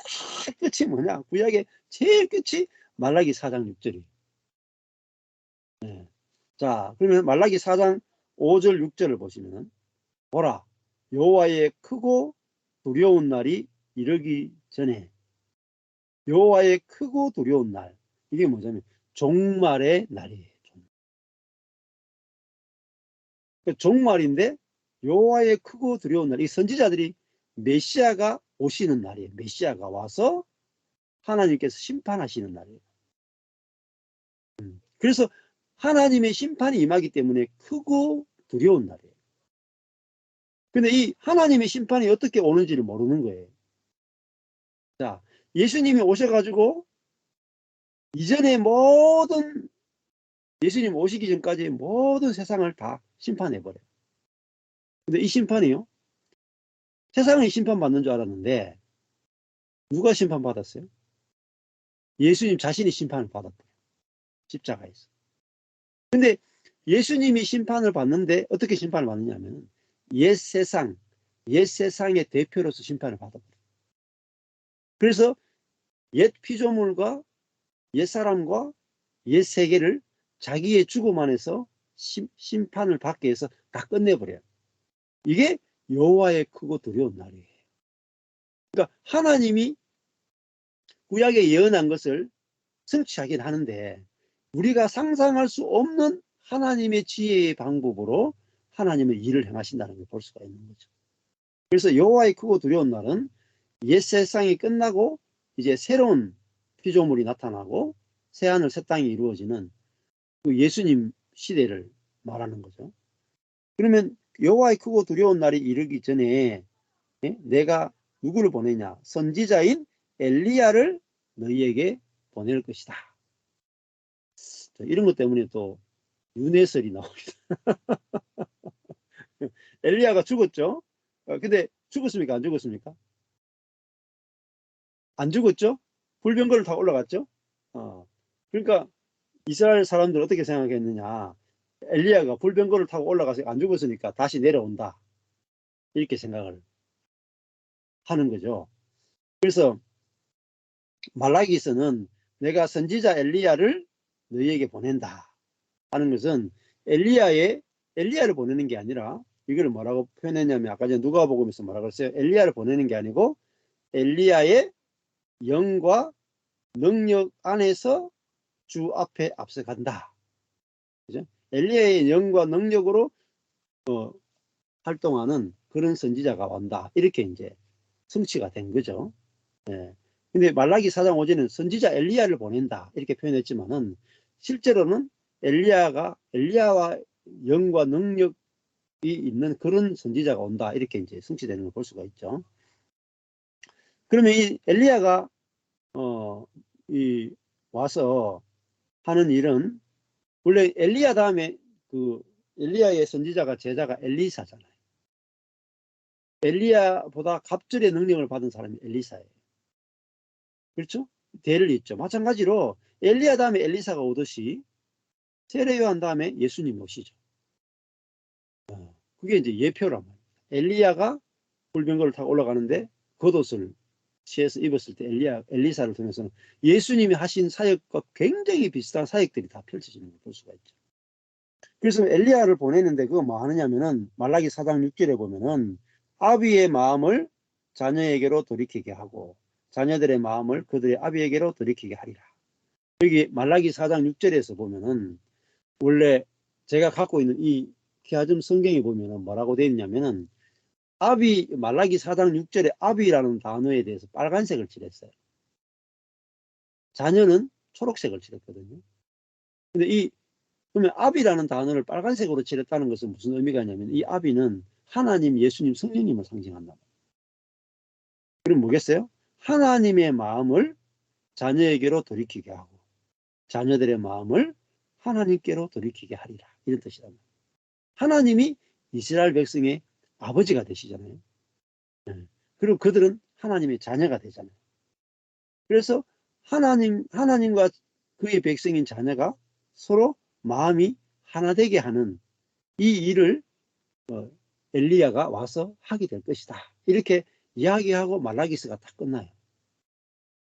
끝이 뭐냐? 구약의 제일 끝이 말라기 4장 6절이에요. 네. 자, 그러면 말라기 4장 5절 6절을 보시면, 보라, 여호와의 크고 두려운 날이 이르기 전에. 여호와의 크고 두려운 날, 이게 뭐냐면 종말의 날이에요. 종말인데 여호와의 크고 두려운 날, 이 선지자들이 메시아가 오시는 날이에요. 메시아가 와서 하나님께서 심판하시는 날이에요. 그래서 하나님의 심판이 임하기 때문에 크고 두려운 날이에요. 근데 이 하나님의 심판이 어떻게 오는지를 모르는 거예요. 자, 예수님이 오셔가지고 이전에 예수님 오시기 전까지 모든 세상을 다 심판해버려요. 근데 이 심판이요, 세상이 심판받는 줄 알았는데 누가 심판받았어요? 예수님 자신이 심판을 받았대요. 십자가에서. 근데 예수님이 심판을 받는데 어떻게 심판을 받느냐면 옛 세상의 대표로서 심판을 받아버려요. 그래서 옛 피조물과 옛 사람과 옛 세계를 자기의 죽음 안에서 심판을 받게 해서 다 끝내버려요. 이게 여호와의 크고 두려운 날이에요. 그러니까 하나님이 구약에 예언한 것을 성취하긴 하는데 우리가 상상할 수 없는 하나님의 지혜의 방법으로 하나님은 일을 행하신다는 걸 볼 수가 있는 거죠. 그래서 여호와의 크고 두려운 날은 옛 세상이 끝나고 이제 새로운 피조물이 나타나고 새하늘 새 땅이 이루어지는 그 예수님 시대를 말하는 거죠. 그러면 여호와의 크고 두려운 날이 이르기 전에 내가 누구를 보내냐? 선지자인 엘리야를 너희에게 보낼 것이다. 이런 것 때문에 또 윤회설이 나옵니다. 엘리야가 죽었죠? 근데 죽었습니까? 안 죽었습니까? 안 죽었죠? 불병거를 타고 올라갔죠? 그러니까 이스라엘 사람들 어떻게 생각했느냐? 엘리야가 불병거를 타고 올라가서 안 죽었으니까 다시 내려온다. 이렇게 생각을 하는 거죠. 그래서 말라기서는 내가 선지자 엘리야를 너희에게 보낸다 하는 것은 엘리야를 보내는 게 아니라 이걸 뭐라고 표현했냐면 아까 전에 누가복음에서 뭐라고 했어요? 엘리야를 보내는 게 아니고 엘리야의 영과 능력 안에서 주 앞에 앞서간다. 그죠? 엘리야의 영과 능력으로 활동하는 그런 선지자가 온다. 이렇게 이제 성취가 된 거죠. 예. 근데 말라기 4장 5절에는 선지자 엘리야를 보낸다. 이렇게 표현했지만은 실제로는 엘리야와 영과 능력이 있는 그런 선지자가 온다. 이렇게 이제 성취되는 걸 볼 수가 있죠. 그러면 이 엘리야가 와서 하는 일은 원래 엘리야 다음에 그 엘리야의 선지자가 제자가 엘리사잖아요. 엘리야보다 갑절의 능력을 받은 사람이 엘리사예요. 그렇죠? 대를 잇죠. 마찬가지로 엘리야 다음에 엘리사가 오듯이 세례요한 다음에 예수님 오시죠. 그게 이제 예표란 말이에요. 엘리야가 불병거를 타고 올라가는데 겉옷을 취해서 입었을 때 엘리사를 통해서는 예수님이 하신 사역과 굉장히 비슷한 사역들이 다 펼쳐지는 걸 볼 수가 있죠. 그래서 엘리야를 보내는데 그거 뭐 하느냐면은 말라기 4장 6절에 보면은 아비의 마음을 자녀에게로 돌이키게 하고 자녀들의 마음을 그들의 아비에게로 돌이키게 하리라. 여기 말라기 4장 6절에서 보면은 원래 제가 갖고 있는 이 키아즘 성경에 보면은 뭐라고 되어 있냐면은 말라기 4장 6절에 아비라는 단어에 대해서 빨간색을 칠했어요. 자녀는 초록색을 칠했거든요. 근데 그러면 아비라는 단어를 빨간색으로 칠했다는 것은 무슨 의미가 있냐면 이 아비는 하나님, 예수님, 성령님을 상징한다. 그럼 뭐겠어요? 하나님의 마음을 자녀에게로 돌이키게 하고 자녀들의 마음을 하나님께로 돌이키게 하리라. 이런 뜻이다. 하나님이 이스라엘 백성의 아버지가 되시잖아요. 그리고 그들은 하나님의 자녀가 되잖아요. 그래서 하나님과 그의 백성인 자녀가 서로 마음이 하나 되게 하는 이 일을 엘리야가 와서 하게 될 것이다. 이렇게 이야기하고 말라기스가 딱 끝나요.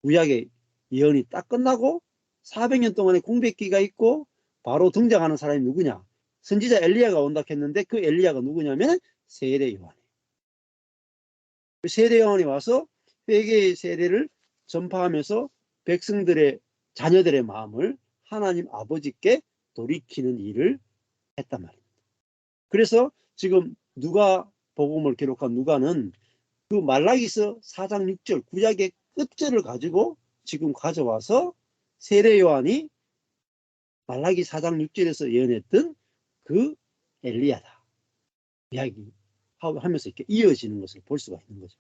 구약의 예언이 딱 끝나고 400년 동안의 공백기가 있고 바로 등장하는 사람이 누구냐? 선지자 엘리야가 온다 했는데 그 엘리야가 누구냐면 세례 요한이에요. 세례 요한이 와서 회개의 세례를 전파하면서 백성들의 자녀들의 마음을 하나님 아버지께 돌이키는 일을 했단 말입니다. 그래서 지금 누가복음을 기록한 누가는 그 말라기서 4장 6절 구약의 끝절을 가지고 지금 가져와서 세례 요한이 말라기 4장 6절에서 예언했던 그 엘리야다 이야기하면서 이렇게 이어지는 것을 볼 수가 있는 거죠.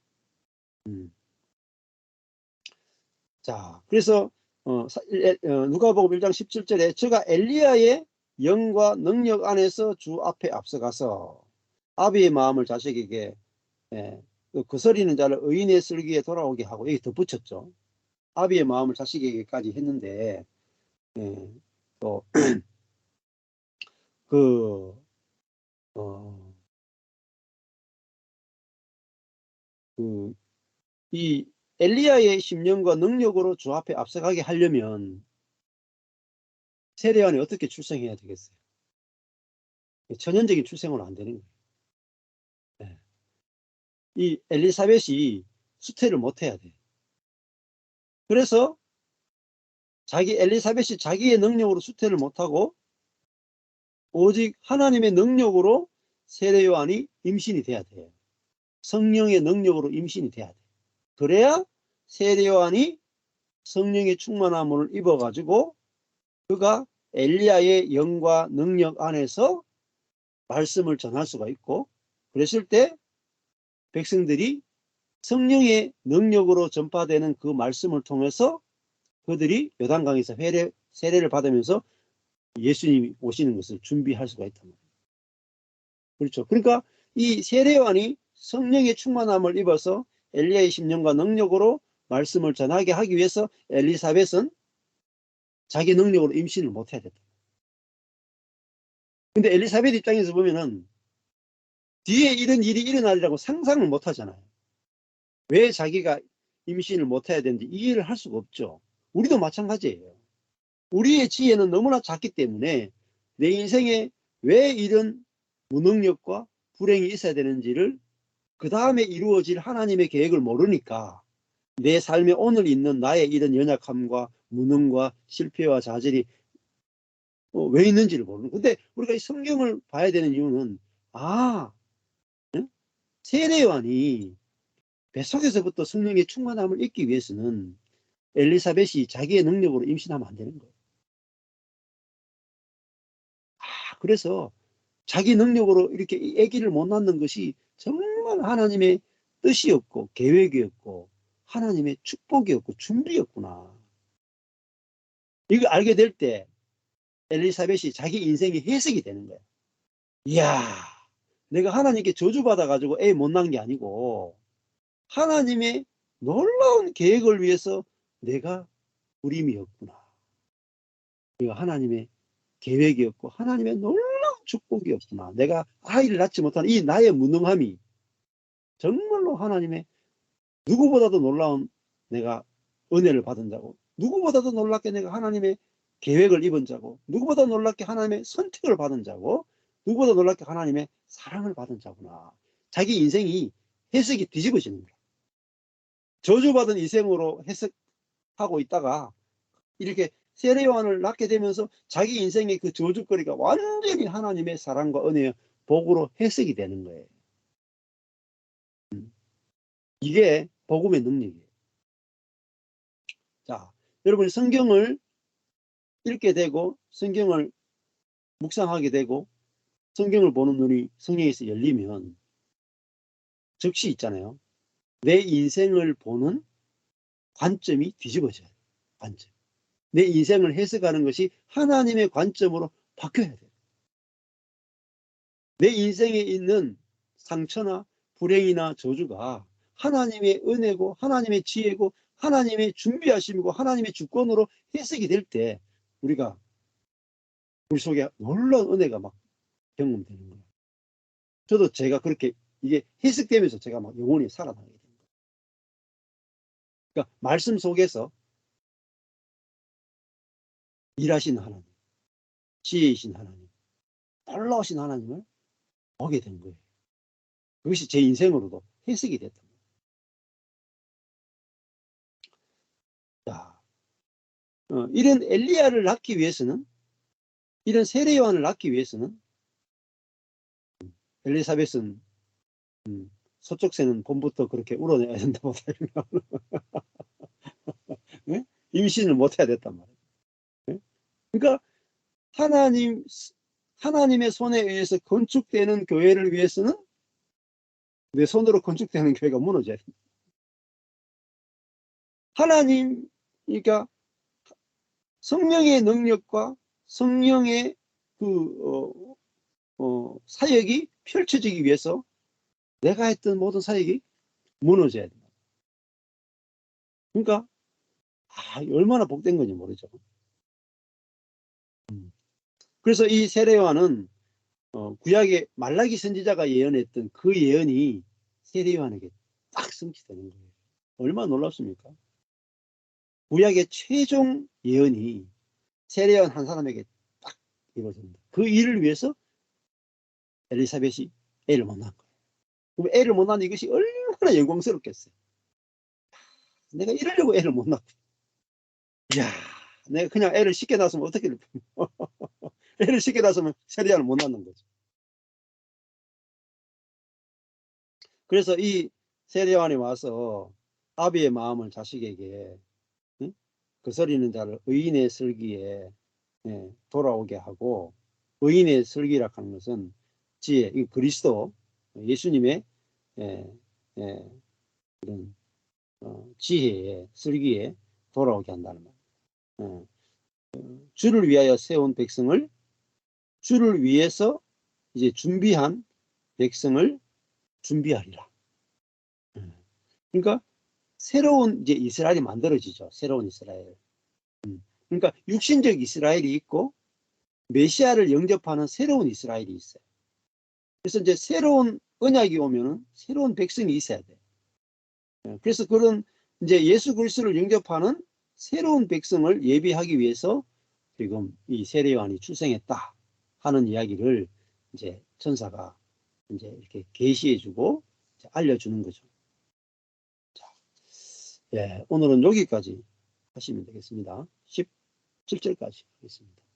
자, 그래서 누가복음 1장 17절에 저가 엘리야의 영과 능력 안에서 주 앞에 앞서가서 아비의 마음을 자식에게 거스리는 자를 의인의 슬기에 돌아오게 하고 여기 덧붙였죠. 아비의 마음을 자식에게까지 했는데 또 이 엘리야의 심령과 능력으로 주 앞에 앞서가게 하려면 세례 요한이 어떻게 출생해야 되겠어요? 천연적인 출생으로 안 되는 거예요. 이 엘리사벳이 수태를 못 해야 돼. 그래서 엘리사벳이 자기의 능력으로 수태를 못하고 오직 하나님의 능력으로 세례 요한이 임신이 돼야 돼요. 성령의 능력으로 임신이 돼야 돼요. 그래야 세례 요한이 성령의 충만함을 입어가지고 그가 엘리야의 영과 능력 안에서 말씀을 전할 수가 있고, 그랬을 때 백성들이 성령의 능력으로 전파되는 그 말씀을 통해서 그들이 요단강에서 세례를 받으면서 예수님이 오시는 것을 준비할 수가 있단 말이에요. 그렇죠. 그러니까 이 세례 요한이 성령의 충만함을 입어서 엘리야의 심령과 능력으로 말씀을 전하게 하기 위해서 엘리사벳은 자기 능력으로 임신을 못해야 됐다. 근데 엘리사벳 입장에서 보면은 뒤에 이런 일이 일어나리라고 상상을 못 하잖아요. 왜 자기가 임신을 못해야 되는지 이해를 할 수가 없죠. 우리도 마찬가지예요. 우리의 지혜는 너무나 작기 때문에 내 인생에 왜 이런 무능력과 불행이 있어야 되는지를 그 다음에 이루어질 하나님의 계획을 모르니까 내 삶에 오늘 있는 나의 이런 연약함과 무능과 실패와 좌절이 왜 있는지를 모르는. 근데 우리가 이 성경을 봐야 되는 이유는 세례 요한이 뱃속에서부터 성령의 충만함을 얻기 위해서는 엘리사벳이 자기의 능력으로 임신하면 안 되는 거예요. 그래서 자기 능력으로 이렇게 아기를 못 낳는 것이 정말 하나님의 뜻이었고 계획이었고 하나님의 축복이었고 준비였구나. 이걸 알게 될 때 엘리사벳이 자기 인생의 해석이 되는 거예요. 이야, 내가 하나님께 저주받아가지고 애 못 낳은 게 아니고 하나님의 놀라운 계획을 위해서 내가 불임이었구나. 이거 하나님의 계획이었고 하나님의 놀라운 축복이었구나. 내가 아이를 낳지 못하는 이 나의 무능함이 정말로 하나님의 누구보다도 놀라운 내가 은혜를 받은 자고, 누구보다도 놀랍게 내가 하나님의 계획을 입은 자고, 누구보다 놀랍게 하나님의 선택을 받은 자고, 누구보다 놀랍게 하나님의 사랑을 받은 자구나. 자기 인생이 해석이 뒤집어지는 거야. 저주받은 인생으로 해석하고 있다가 이렇게 세례 요한을 낳게 되면서 자기 인생의 그 저주거리가 완전히 하나님의 사랑과 은혜의 복으로 해석이 되는 거예요. 이게 복음의 능력이에요. 자, 여러분 성경을 읽게 되고 성경을 묵상하게 되고 성경을 보는 눈이 성령에서 열리면 즉시 있잖아요. 내 인생을 보는 관점이 뒤집어져요. 관점. 내 인생을 해석하는 것이 하나님의 관점으로 바뀌어야 돼요. 내 인생에 있는 상처나 불행이나 저주가 하나님의 은혜고 하나님의 지혜고 하나님의 준비하심이고 하나님의 주권으로 해석이 될 때 우리가 우리 속에 놀라운 은혜가 막 경험되는 거예요. 저도 제가 그렇게 이게 해석되면서 제가 막 영혼이 살아나게 됩니다. 그러니까 말씀 속에서 일하시는 하나님, 지혜이신 하나님, 놀라우신 하나님을 보게 된 거예요. 그것이 제 인생으로도 해석이 됐던 거예요. 자, 이런 엘리야를 낳기 위해서는, 이런 세례 요한을 낳기 위해서는 엘리사벳은 서쪽 새는 봄부터 그렇게 울어내야 된다고 네? 임신을 못해야 됐단 말이에요. 네? 그러니까 하나님의 손에 의해서 건축되는 교회를 위해서는 내 손으로 건축되는 교회가 무너져야 됩니다. 그러니까 성령의 능력과 성령의 사역이 펼쳐지기 위해서 내가 했던 모든 사역이 무너져야 됩니다. 그러니까 얼마나 복된 건지 모르죠. 그래서 이 세례 요한은 구약의 말라기 선지자가 예언했던 그 예언이 세례 요한에게 딱 성취되는 거예요. 얼마나 놀랍습니까? 구약의 최종 예언이 세례 요한 한 사람에게 딱 이루어집니다. 그 일을 위해서 엘리사벳이 애를 못 낳은 거예요. 그럼 애를 못 낳는 이것이 얼마나 영광스럽겠어요. 내가 이러려고 애를 못 낳고. 이야, 내가 그냥 애를 쉽게 낳았으면 어떻게 애를 쉽게 낳았으면 세례요한을 못 낳는 거죠. 그래서 이 세례요한이 와서 아비의 마음을 자식에게 거스리는 자를 의인의 슬기에 돌아오게 하고, 의인의 슬기라 하는 것은 지혜, 그리스도 예수님의 그런 지혜에 슬기에 돌아오게 한다는 말. 주를 위하여 세운 백성을, 주를 위해서 이제 준비한 백성을 준비하리라. 그러니까 새로운 이제 이스라엘이 만들어지죠. 새로운 이스라엘. 그러니까 육신적 이스라엘이 있고 메시아를 영접하는 새로운 이스라엘이 있어요. 그래서 이제 새로운 언약이 오면은 새로운 백성이 있어야 돼. 그래서 그런 이제 예수 그리스도를 영접하는 새로운 백성을 예비하기 위해서 지금 이 세례 요한이 출생했다 하는 이야기를 이제 천사가 이제 이렇게 계시해주고 알려주는 거죠. 자, 예, 오늘은 여기까지 하시면 되겠습니다. 17절까지 하겠습니다.